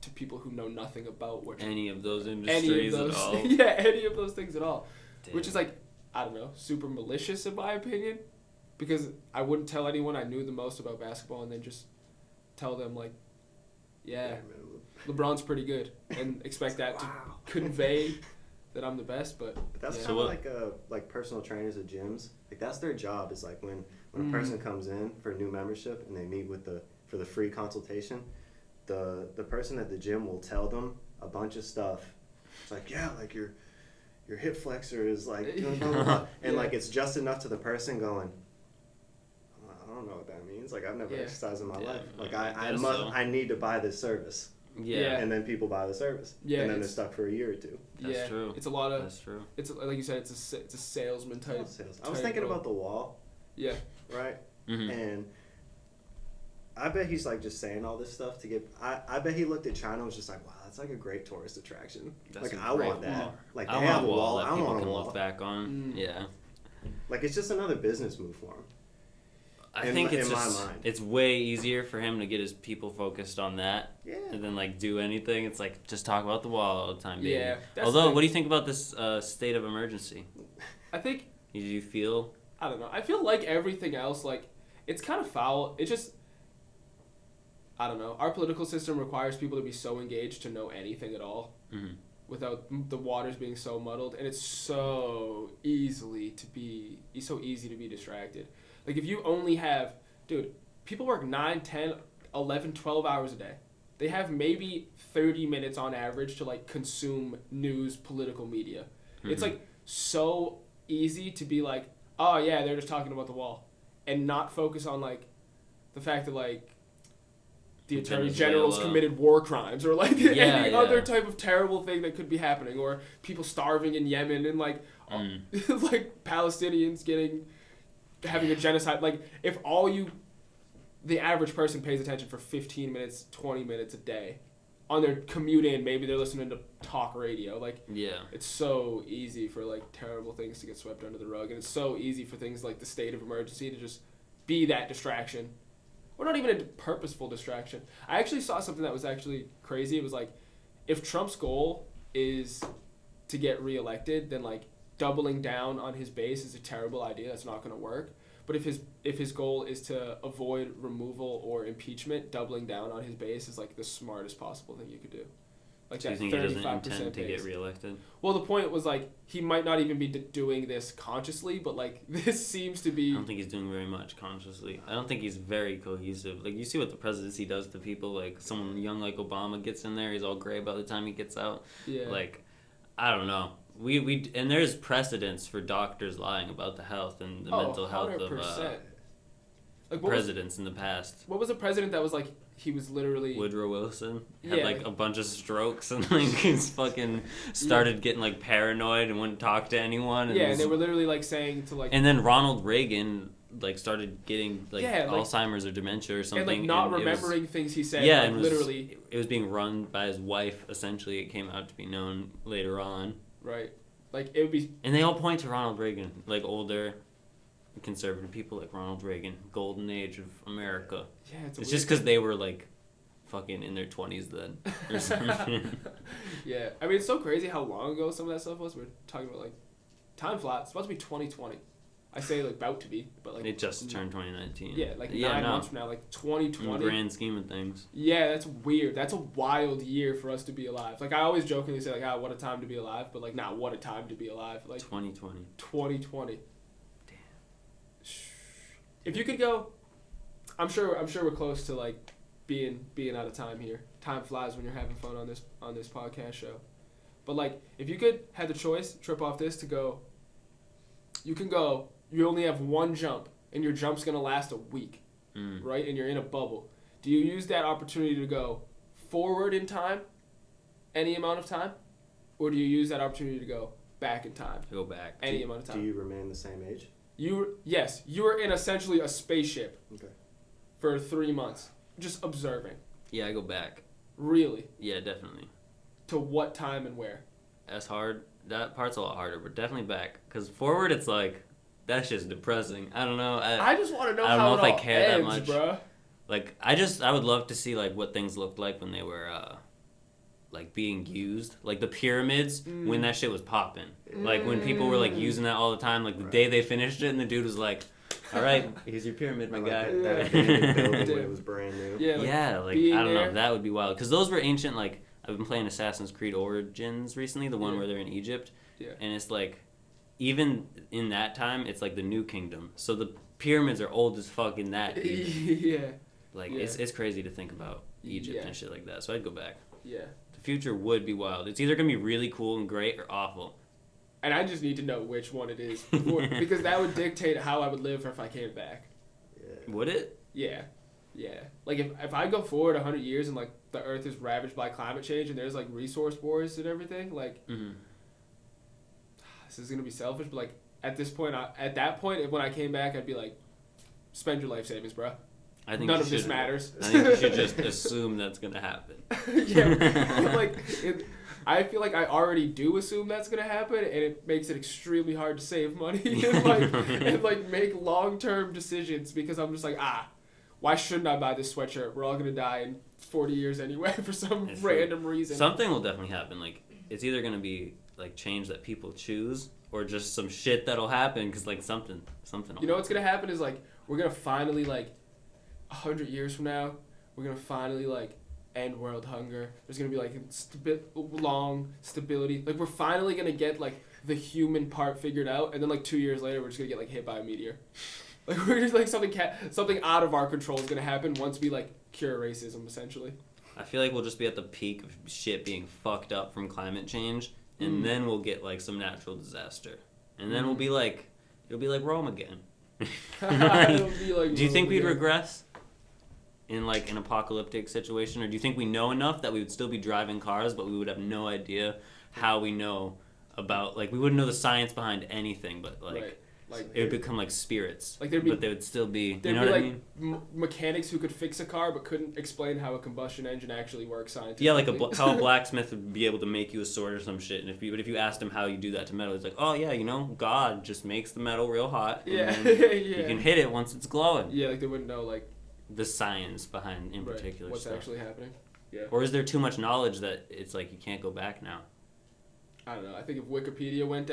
to people who know nothing about any of those industries at all. Yeah, any of those things at all. Damn. Which is like, I don't know, super malicious in my opinion. Because I wouldn't tell anyone I knew the most about basketball and then just tell them like, yeah, LeBron's pretty good, and expect that to convey that I'm the best. But that's kind of like personal trainers at gyms. Like that's their job. Is like when a person comes in for a new membership and they meet for the free consultation, the person at the gym will tell them a bunch of stuff. It's like, yeah, like your hip flexor is like blah, blah, blah. And like it's just enough to the person going, I don't know what that means. Like I've never exercised in my life. Like I need to buy this service. Yeah. And then people buy the service. Yeah. And then they're stuck for a year or two. That's true. It's a lot of. That's true. It's like you said. It's a salesman type. I was thinking about the wall. Yeah. Right. Mm-hmm. And I bet he's like just saying all this stuff to get. I bet he looked at China and was just like, wow, that's like a great tourist attraction. That's like a I great want that. wall. Like I they want have a wall I that don't people want a can wall. look back on. Yeah. Like it's just another business move for him. I think it's in my just mind. it's way easier for him to get his people focused on that Yeah. than like do anything. It's like just talk about the wall all the time, baby. Yeah, that's Although, the- what do you think about this state of emergency? I think, Did you feel? I don't know. I feel like everything else, like, it's kind of foul. It just, I don't know. Our political system requires people to be so engaged to know anything at all Mhm. without the waters being so muddled. And it's so easy to be distracted. Like, if you only have, dude, people work 9, 10, 11, 12 hours a day. They have maybe 30 minutes on average to, like, consume news, political media. It's, like, so easy to be like, oh, yeah, they're just talking about the wall. And not focus on, like, the fact that, like, the attorney general's committed war crimes or, like, any other type of terrible thing that could be happening. Or people starving in Yemen and, like, like, Palestinians having a genocide. Like, if the average person pays attention for 15 minutes, 20 minutes a day on their commute in, maybe they're listening to talk radio. Like, Yeah. it's so easy for, like, terrible things to get swept under the rug. And it's so easy for things like the state of emergency to just be that distraction. Or not even a purposeful distraction. I actually saw something that was actually crazy. It was like, if Trump's goal is to get reelected, then, like, doubling down on his base is a terrible idea. That's not going to work. But if his goal is to avoid removal or impeachment, doubling down on his base is, like, the smartest possible thing you could do. Like, So you that think he doesn't 35% intend to base. get reelected? Well, the point was, like, he might not even be doing this consciously, but, like, this seems to be... I don't think he's doing very much consciously. I don't think he's very cohesive. Like, you see what the presidency does to people. Like, someone young like Obama gets in there, he's all gray by the time he gets out. Yeah. Like, I don't know. And there's precedents for doctors lying about the health and the mental health of 100%. Like, presidents in the past. What was a president that was, like, he was literally... Woodrow Wilson had Yeah. like a bunch of strokes and like he's fucking started getting like paranoid and wouldn't talk to anyone. And Yeah, and they were literally, like, saying to, like... And then Ronald Reagan like started getting like Yeah, like- Alzheimer's or dementia or something. and, like, not and it was- remembering things he said. Yeah, like, and literally... it was being run by his wife. Essentially, it came out to be known later on. Right. Like, it would be... And they all point to Ronald Reagan, like older conservative people like Ronald Reagan, golden age of America. Yeah, It's just because they were like fucking in their 20s then or something. Yeah. I mean, it's so crazy how long ago some of that stuff was. We're talking about, like, time flat. It's about to be 2020. I say, like, about to be, but, like... It just turned 2019. Yeah, like, 9 months from now, like, In the 2020. grand scheme of things. Yeah, that's weird. That's a wild year for us to be alive. Like, I always jokingly say, like, what a time to be alive, but, like, not what a time to be alive. Like, 2020. 2020. Damn. If you could go, I'm sure we're close to, like, being out of time here. Time flies when you're having fun on this podcast show. But, like, if you could have the choice, trip off this to go, you can go, you only have one jump, and your jump's going to last a week, right? And you're in a bubble. Do you use that opportunity to go forward in time, any amount of time? Or do you use that opportunity to go back in time, Go back. any amount of time? Do you remain the same age? Yes, you were in essentially a spaceship Okay. for 3 months, just observing. Yeah, I go back. Really? Yeah, definitely. To what time and where? That's hard. That part's a lot harder, but definitely back. Because forward, it's like, that's just depressing. I don't know. I just want to know I don't how know it if I all care that ends, much. bruh. Like, I would love to see, like, what things looked like when they were, like, being used. Like, the pyramids, when that shit was popping. Like, when people were, like, using that all the time. Like, the day they finished it, and the dude was like, all right, here's your pyramid, my Like guy. that abandoned building when it was brand new. Yeah, Yeah, like, being I don't there. know. That would be wild. Because those were ancient, like, I've been playing Assassin's Creed Origins recently, the one Yeah. where they're in Egypt. Yeah. And it's like, even in that time, it's like the new kingdom. So the pyramids are old as fuck in that. Yeah, Like, Yeah. it's crazy to think about Egypt Yeah. and shit like that. So I'd go back. yeah. The future would be wild. It's either going to be really cool and great or awful. And I just need to know which one it is because that would dictate how I would live if I came back. Yeah. Would it? Yeah. Yeah. Like, if I go forward 100 years and, like, the Earth is ravaged by climate change and there's, like, resource wars and everything, like, Mm-hmm. this is going to be selfish, but, like, at that point, when I came back, I'd be like, spend your life savings, bro. I think none you of this should- matters. I think you should just assume that's gonna happen. Yeah, like I feel like I already do assume that's gonna happen, and it makes it extremely hard to save money and like make long-term decisions because I'm just like, why shouldn't I buy this sweatshirt? We're all gonna die in 40 years anyway for some It's random reason. Something will definitely happen. Like it's either gonna be like change that people choose, or just some shit that'll happen because like something. Will You know what's gonna happen is like we're gonna finally like 100 years from now, we're gonna finally like end world hunger. There's gonna be like long stability. Like we're finally gonna get like the human part figured out, and then like 2 years later, we're just gonna get like hit by a meteor. Like we're just like something out of our control is gonna happen once we like cure racism essentially. I feel like we'll just be at the peak of shit being fucked up from climate change, and then we'll get like some natural disaster, and then it'll be like Rome again. It'll be like Do you think Rome we'd again. regress in like an apocalyptic situation, or do you think we know enough that we would still be driving cars, but we would have no idea how we know about like we wouldn't know the science behind anything, but like. Right. Like It would become like spirits, Like there'd be- but they would still be. There'd You know be what like I mean? mechanics who could fix a car but couldn't explain how a combustion engine actually works scientifically. Yeah, like how a blacksmith would be able to make you a sword or some shit, and if you asked him how you do that to metal, he's like, oh yeah, God just makes the metal real hot. And Yeah, then yeah. You can hit it once it's glowing. Yeah, like they wouldn't know like The science behind in right, particular what's stuff. actually happening. Yeah. Or is there too much knowledge that it's like you can't go back now? I don't know. I think if Wikipedia went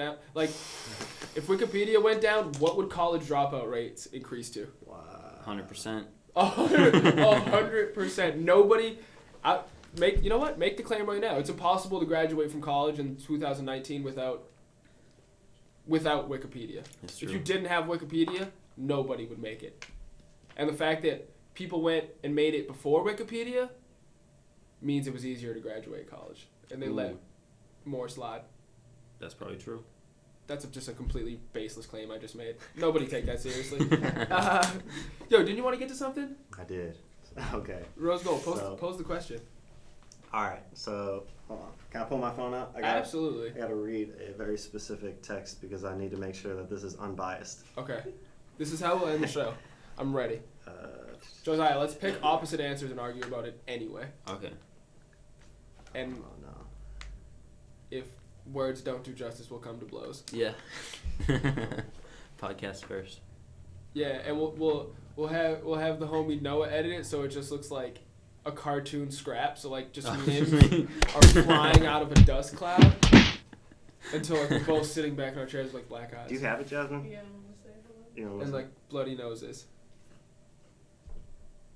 down, what would college dropout rates increase to? Wow. 100%. 100%. Nobody. You know what? Make the claim right now. It's impossible to graduate from college in 2019 without Wikipedia. It's true. If you didn't have Wikipedia, nobody would make it. And the fact that people went and made it before Wikipedia means it was easier to graduate college, and they let more slide. That's probably true. That's just a completely baseless claim I just made. Nobody take that seriously. Yo, didn't you want to get to something? I did. Okay. Rose Gold, pose the question. All right. So, hold on. Can I pull my phone out? Absolutely. I got to read a very specific text because I need to make sure that this is unbiased. Okay. This is how we'll end the show. I'm ready. Josiah, let's pick opposite answers and argue about it anyway. Okay. And Oh no. if words don't do justice, we'll come to blows. Yeah. Podcast first. Yeah, and we'll have the homie Noah edit it so it just looks like a cartoon scrap. So like just limbs are flying out of a dust cloud until like we're both sitting back in our chairs with like black eyes Do you have it, Jasmine? Yeah, I'm gonna say hello. You know, and like bloody noses.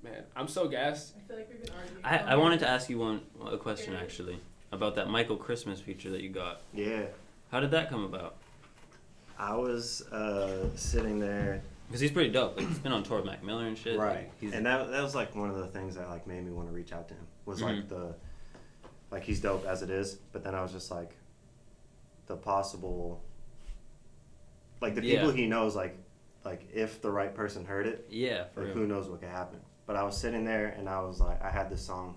Man, I'm so gassed. I feel like we've been arguing. I wanted to ask you a question actually about that Michael Christmas feature that you got. yeah. How did that come about? I was sitting there. Because he's pretty dope. Like he's been on tour with Mac Miller and shit. Right. Like, he's, And that was like one of the things that like made me want to reach out to him was Mhm. like he's dope as it is, but then I was just like the possible like the people he knows like if the right person heard it, yeah, for like real. who knows what could happen. But I was sitting there and I was like I had this song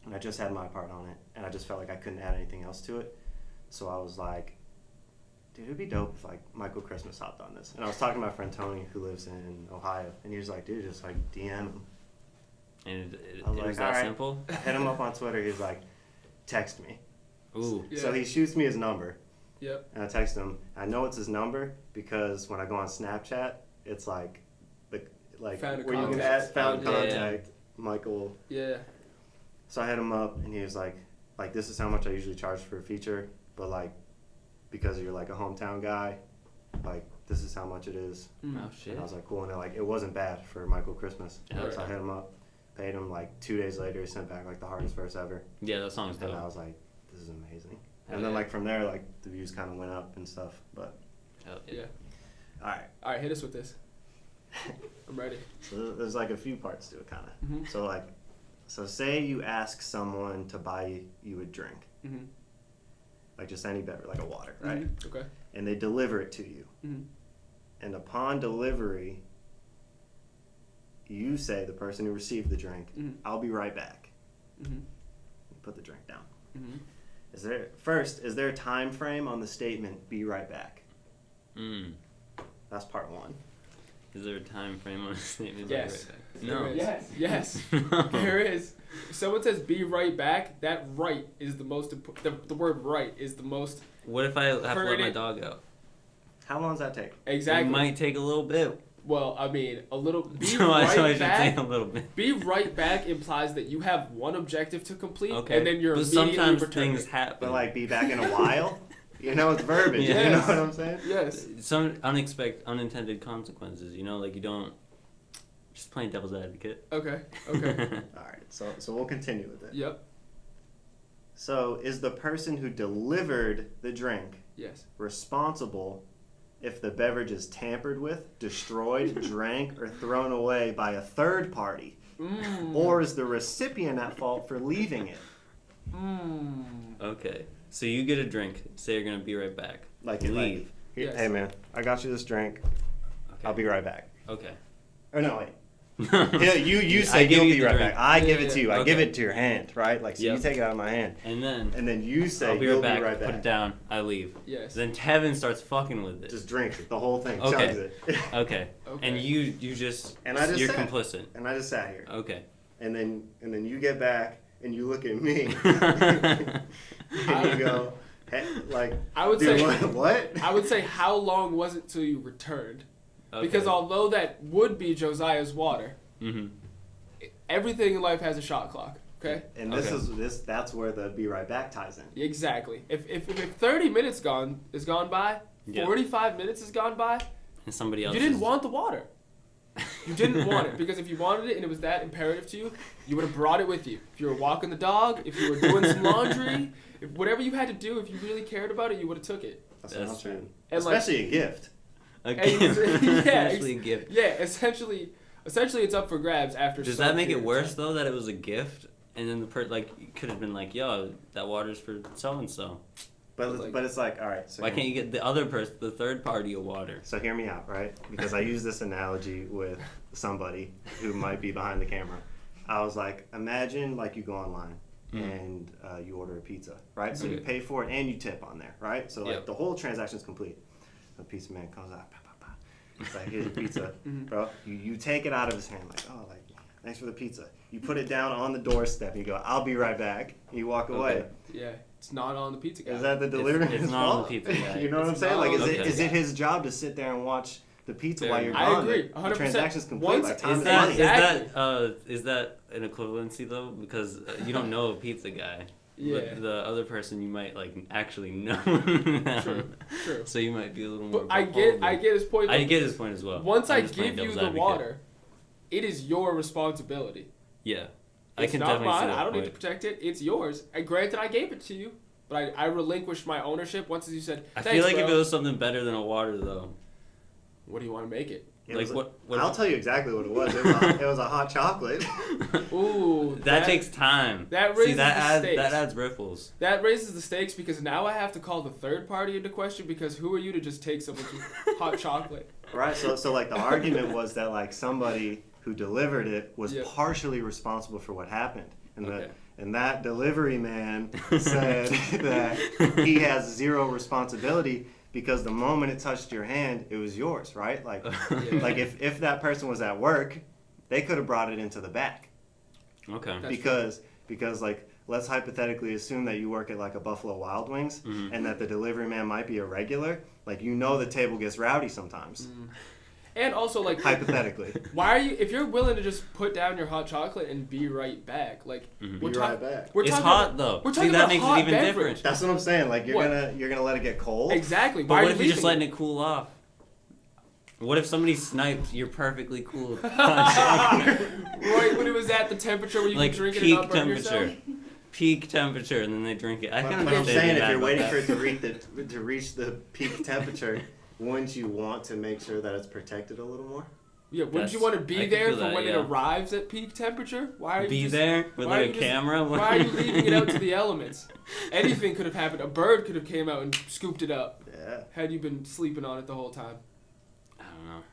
and I just had my part on it and I just felt like I couldn't add anything else to it. So I was like, dude, it'd be dope if like Michael Christmas hopped on this. And I was talking to my friend Tony who lives in Ohio and he was like, dude, just like DM him. And it I was was like, that "Alright." simple? I hit him up on Twitter. He's like, text me. Ooh. Yeah. So he shoots me his number. Yep. And I text him. I know it's his number because when I go on Snapchat, it's like Found a where you can contact. add found Yeah. contact Michael. Yeah. So I hit him up and he was like this is how much I usually charge for a feature, but like because you're like a hometown guy, like this is how much it is. Mm. Oh shit. And I was like, cool. And like it wasn't bad for Michael Christmas. Yeah, So I hit him up, paid him like 2 days later. He sent back like the hardest verse ever. Yeah, that song's And I dope. was like, this is amazing. Hell And then yeah. like from there, like the views kind of went up and stuff. But Hell Yeah. all right, All right, hit us with this. I'm ready. so there's like a few parts to it, kind of. Mm-hmm. So say you ask someone to buy you a drink, Mm-hmm. like just any beverage, like a water, right? Mm-hmm. Okay. And they deliver it to you. Mm-hmm. And upon delivery, you say, the person who received the drink, Mm-hmm. I'll be right back. Mm-hmm. Put the drink down. Mm-hmm. Is there a time frame on the statement, be right back? Mm. That's part one. Is there a time frame on a statement? Yes. Right back? No. Yes. No. There is. If someone says "be right back," that right is the most the word "right" is the most. What if I have to let my Pertinent. dog out? How long does that take? Exactly. It might take a little bit. Well, I mean, a little. Be So I right should back. say a little bit. Be right back implies that you have one objective to complete, Okay. and then you're but immediately sometimes returning. things happen. But like be back in a while? You know, it's verbiage. Yes. You know what I'm saying? Yes. Some unintended consequences. You know, like you don't. Just playing devil's advocate. Okay. All right. So we'll continue with it. Yep. So is the person who delivered the drink Yes. responsible if the beverage is tampered with, destroyed, drank, or thrown away by a third party? Or is the recipient at fault for leaving it? Okay. So you get a drink. Say you're gonna be right back. Like leave. Yes. Hey man, I got you this drink. Okay. I'll be right back. Okay. Or no, wait. Yeah, you I say give you'll you be the right drink. back. I give Yeah, it to you. yeah. I give Okay. it to your hand, right? Like so you Yep. take it out of my hand, And then you say I'll be you'll right back. be right Put it back. down. I leave. Yes. Then Tevin starts fucking with it. Just drinks it, the whole thing. Okay. Chugs it. Okay. Okay. And you just And I just you're sat. complicit. And I just sat here. Okay. And then you get back and you look at me and you go, hey, like, I would dude, say- what? I would say, how long was it till you returned? Okay. Because although that would be Josiah's water, Mhm. everything in life has a shot clock. Okay. And that's where the be right back ties in. Exactly. If 30 minutes is gone by, Yeah. 45 minutes has gone by, And somebody else. you didn't want the water. You didn't want it because if you wanted it and it was that imperative to you, you would have brought it with you. If you were walking the dog, if you were doing some laundry, if whatever you had to do, if you really cared about it, you would have took it. That's what I'm That's true. saying. And like- Especially a gift. A And- gift. yeah, Especially a gift. Yeah, essentially it's up for grabs after. Does some that make it period of worse time. though that it was a gift and then the like it could have been like, yo, that water's for so and so. But it's like, all right. So Why can't you get the other person, the third party, a water? So hear me out, right? Because I use this analogy with somebody who might be behind the camera. I was like, imagine like you go online and you order a pizza, right? So you Okay. pay for it and you tip on there, right? So like Yep. the whole transaction's complete. The pizza man comes out, it's like, here's your pizza, bro. You take it out of his hand, like, oh, like, thanks for the pizza. You put it down on the doorstep and you go, I'll be right back. And you walk away. Okay. Yeah, it's not on the pizza guy. Is that the delivery It's man's not on the fault? pizza guy. You know what I'm It's saying? not Like, on is the it pizza is it guy. his job to sit there and watch the pizza while you're I gone? agree, The 100%. transaction's complete. Once- Like, time Is is that money. Exactly. is that an equivalency though? Because you don't know a pizza guy. Yeah. But the other person you might like actually know. True. So you might be a little more. But I get his point. I though. get his point as well. Once I'm I just playing give you devil's the advocate. water, it is your responsibility. Yeah. I It's can not definitely mine. see that I don't point. need to protect it. It's yours. And granted, I gave it to you, but I relinquished my ownership once you said. I Thanks, feel like bro. if it was something better than a water though. What do you want to make it? It Like was what I'll tell you exactly what it was. It was a hot chocolate. Ooh, that takes time. that See raises that the adds stakes. that adds ripples. That raises the stakes because now I have to call the third party into question because who are you to just take someone's hot chocolate? Right. So like the argument was that like somebody who delivered it was Yep. partially responsible for what happened, and Okay. that delivery man said that he has zero responsibility because the moment it touched your hand, it was yours, right? Like, Yeah. like if that person was at work, they could have brought it into the back Okay. That's because like let's hypothetically assume that you work at like a Buffalo Wild Wings Mhm. and that the delivery man might be a regular. Like you know the table gets rowdy sometimes. And also, like, Hypothetically. why are you? If you're willing to just put down your hot chocolate and be right back, like Mhm. we're Be talking, right back. we're It's talking hot about- though. We're See, talking that about makes hot it even beverage. different. That's what I'm saying. Like you're What? gonna let it get cold. Exactly. But Why what are if you you're just leaving letting it cool off? What if somebody sniped your perfectly cool right when it was at the temperature where you like can drink it peak and not burn temperature, yourself? peak temperature, and then they drink it? I But can I'm understand saying you if you're mad waiting about for it that. to reach the peak temperature, wouldn't you want to make sure that it's protected a little more? Yeah, wouldn't you That's- want to I be can there feel for that, when it yeah. arrives at peak temperature? Why are you Be just, there with why are like a you just- camera. Why are you leaving it out to the elements? Anything could have happened. A bird could have came out and scooped it up Yeah. had you been sleeping on it the whole time. I don't know.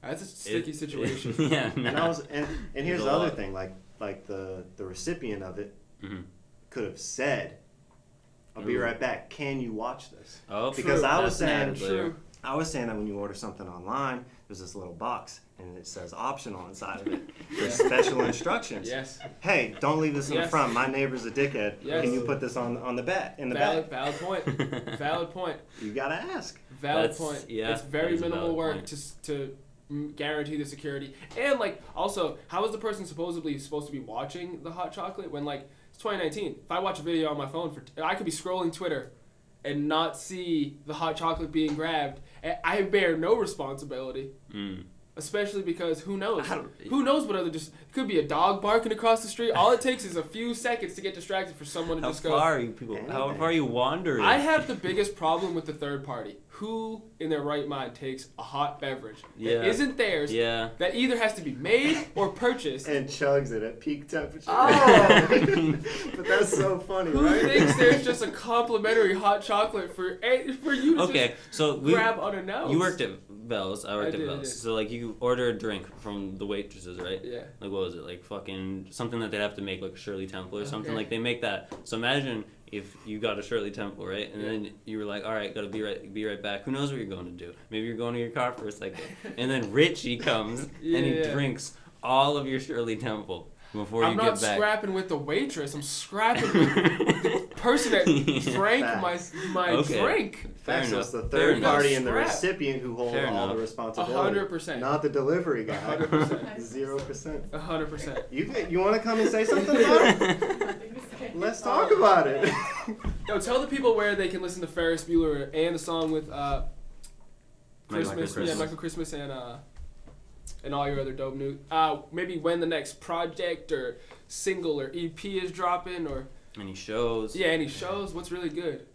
That's a sticky situation. Yeah. And No. and here's There's a the other lot. thing, like the recipient of it Mhm. could have said, "I'll be Ooh. right back. Can you watch this?" Oh, Because true. I was That's an saying, added layer. True. I was saying that when you order something online, there's this little box and it says optional inside of it. There's special instructions. Yes. Hey, don't leave this in the Yes. front. My neighbor's a dickhead. Yes. Can you put this on the back in the Valid, back? valid point. Valid point. You gotta ask. Valid That's- point. yeah, It's very that is a minimal valid work point. to guarantee the security. And like, also, how is the person supposed to be watching the hot chocolate when like it's 2019? If I watch a video on my phone I could be scrolling Twitter and not see the hot chocolate being grabbed. And I bear no responsibility. Mm. Especially because who knows? I don't- Who knows what other just could be a dog barking across the street. All it takes is a few seconds to get distracted for someone to How just go. far are you people? How far are you wandering? I have the biggest problem with the third party. Who in their right mind takes a hot beverage Yeah. that isn't theirs, Yeah. that either has to be made or purchased? And chugs it at peak temperature. Oh! But that's so funny, Who right? thinks there's just a complimentary hot chocolate for you to Okay, so just we. grab unannounced? You worked at Bell's. I worked I at did, I Bell's. did. So like you order a drink from the waitresses, right? Yeah. Like what was it? Like fucking something that they'd have to make, like Shirley Temple or something. Okay. Like they make that. So imagine if you got a Shirley Temple, right? And Yeah. then you were like, all right, gotta be right back. Who knows what you're going to do? Maybe you're going to your car for a second. And then Richie comes and he Yeah. drinks all of your Shirley Temple before I'm you not get back. scrapping with the waitress. I'm scrapping with the person that drank my Okay. drink. Facts, so enough. it's the Fair third enough. party and the Scrap. recipient who hold Fair all the enough. responsibility. 100%. Not the delivery guy. 100%. 0%. 100%. You want to come and say something about it? Let's talk about it. Yo, tell the people where they can listen to Ferris Bueller and the song with Christmas. Yeah, Michael Christmas and all your other dope news. Maybe when the next project or single or EP is dropping, or Any shows? yeah, any shows. What's really good?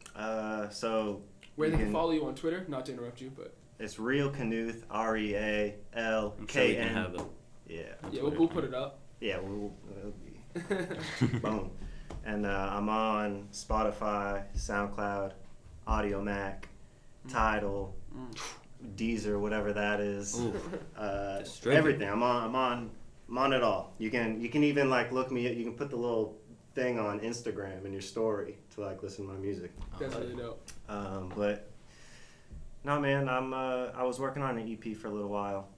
So Where you they can follow you on Twitter. Not to interrupt you, but it's Real Knuth, REALKN. I'm sure we can have it. Yeah. yeah, we'll put it up. Yeah, it'll be boom. And I'm on Spotify, SoundCloud, Audio Mac, Tidal, Deezer, whatever that is. Ooh. Distribute. Everything. I'm on it all. You can even like look me. You can put the little thing on Instagram in your story to like listen to my music. That's really dope. But no, man, I was working on an EP for a little while.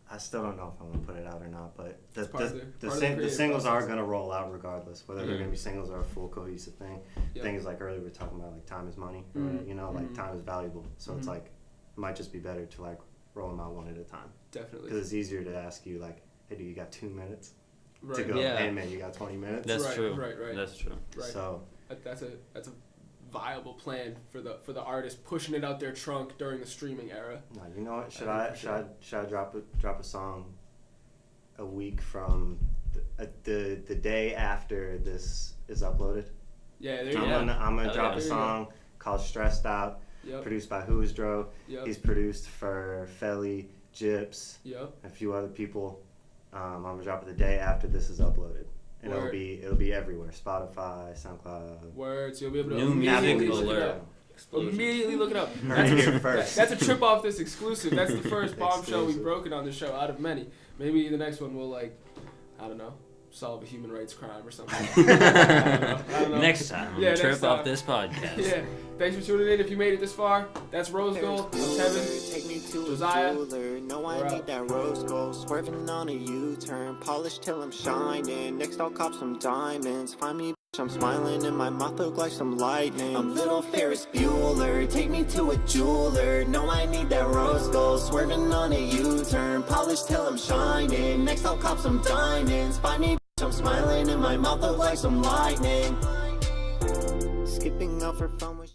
I still don't know if I'm gonna put it out or not, but It's part of the the creative singles process. are gonna roll out regardless, whether they're gonna be singles or a full cohesive thing. Yep. Thing is, like earlier we were talking about, like time is money, Mhm. you know, like Mhm. time is valuable. So it's Mhm. like it might just be better to like roll them out one at a time Definitely. because it's easier to ask you like, hey, do you got 2 minutes Right. to go? Yeah. Hey man, you got 20 minutes. That's Right, true. right. That's true. Right. So That's a viable plan for the artist pushing it out their trunk during the streaming era. no, you know what? Should I I think should I drop a song a week from the day after this is uploaded? Yeah, there I'm you go. gonna Hell drop yeah. a There you song called "Stressed Out," Yep. produced by Who'sdro. Yep. He's produced for Felly, Gyps, Yep. a few other people. I'm gonna drop it the day after this is uploaded, and Word. it'll be everywhere: Spotify, SoundCloud. Words. You'll be able to New immediately music look it alert. up. Explosion. Immediately look it up. Heard it here first. That's a trip off this exclusive. That's the first bombshell we've Exclusive. broken on this show out of many. Maybe the next one will I don't know, solve a human rights crime or something. I don't know. Next time on Yeah, the Trip next Off time. This podcast. Yeah. Thanks for tuning in. If you made it this far, that's Rose Gold. I'm Tevin. Take me to Josiah. a jeweler. No, I We're need out. that rose gold. Swerving on a U-turn. Polished till I'm shining. Next I'll cop some diamonds. Find me, bitch, I'm smiling and my mouth look like some lightning. I'm little Ferris Bueller. Take me to a jeweler. No, I need that rose gold. Swerving on a U-turn. Polished till I'm shining. Next I'll cop some diamonds. Find me, bitch, I'm smiling and my mouth look like some lightning. Skipping out for fun with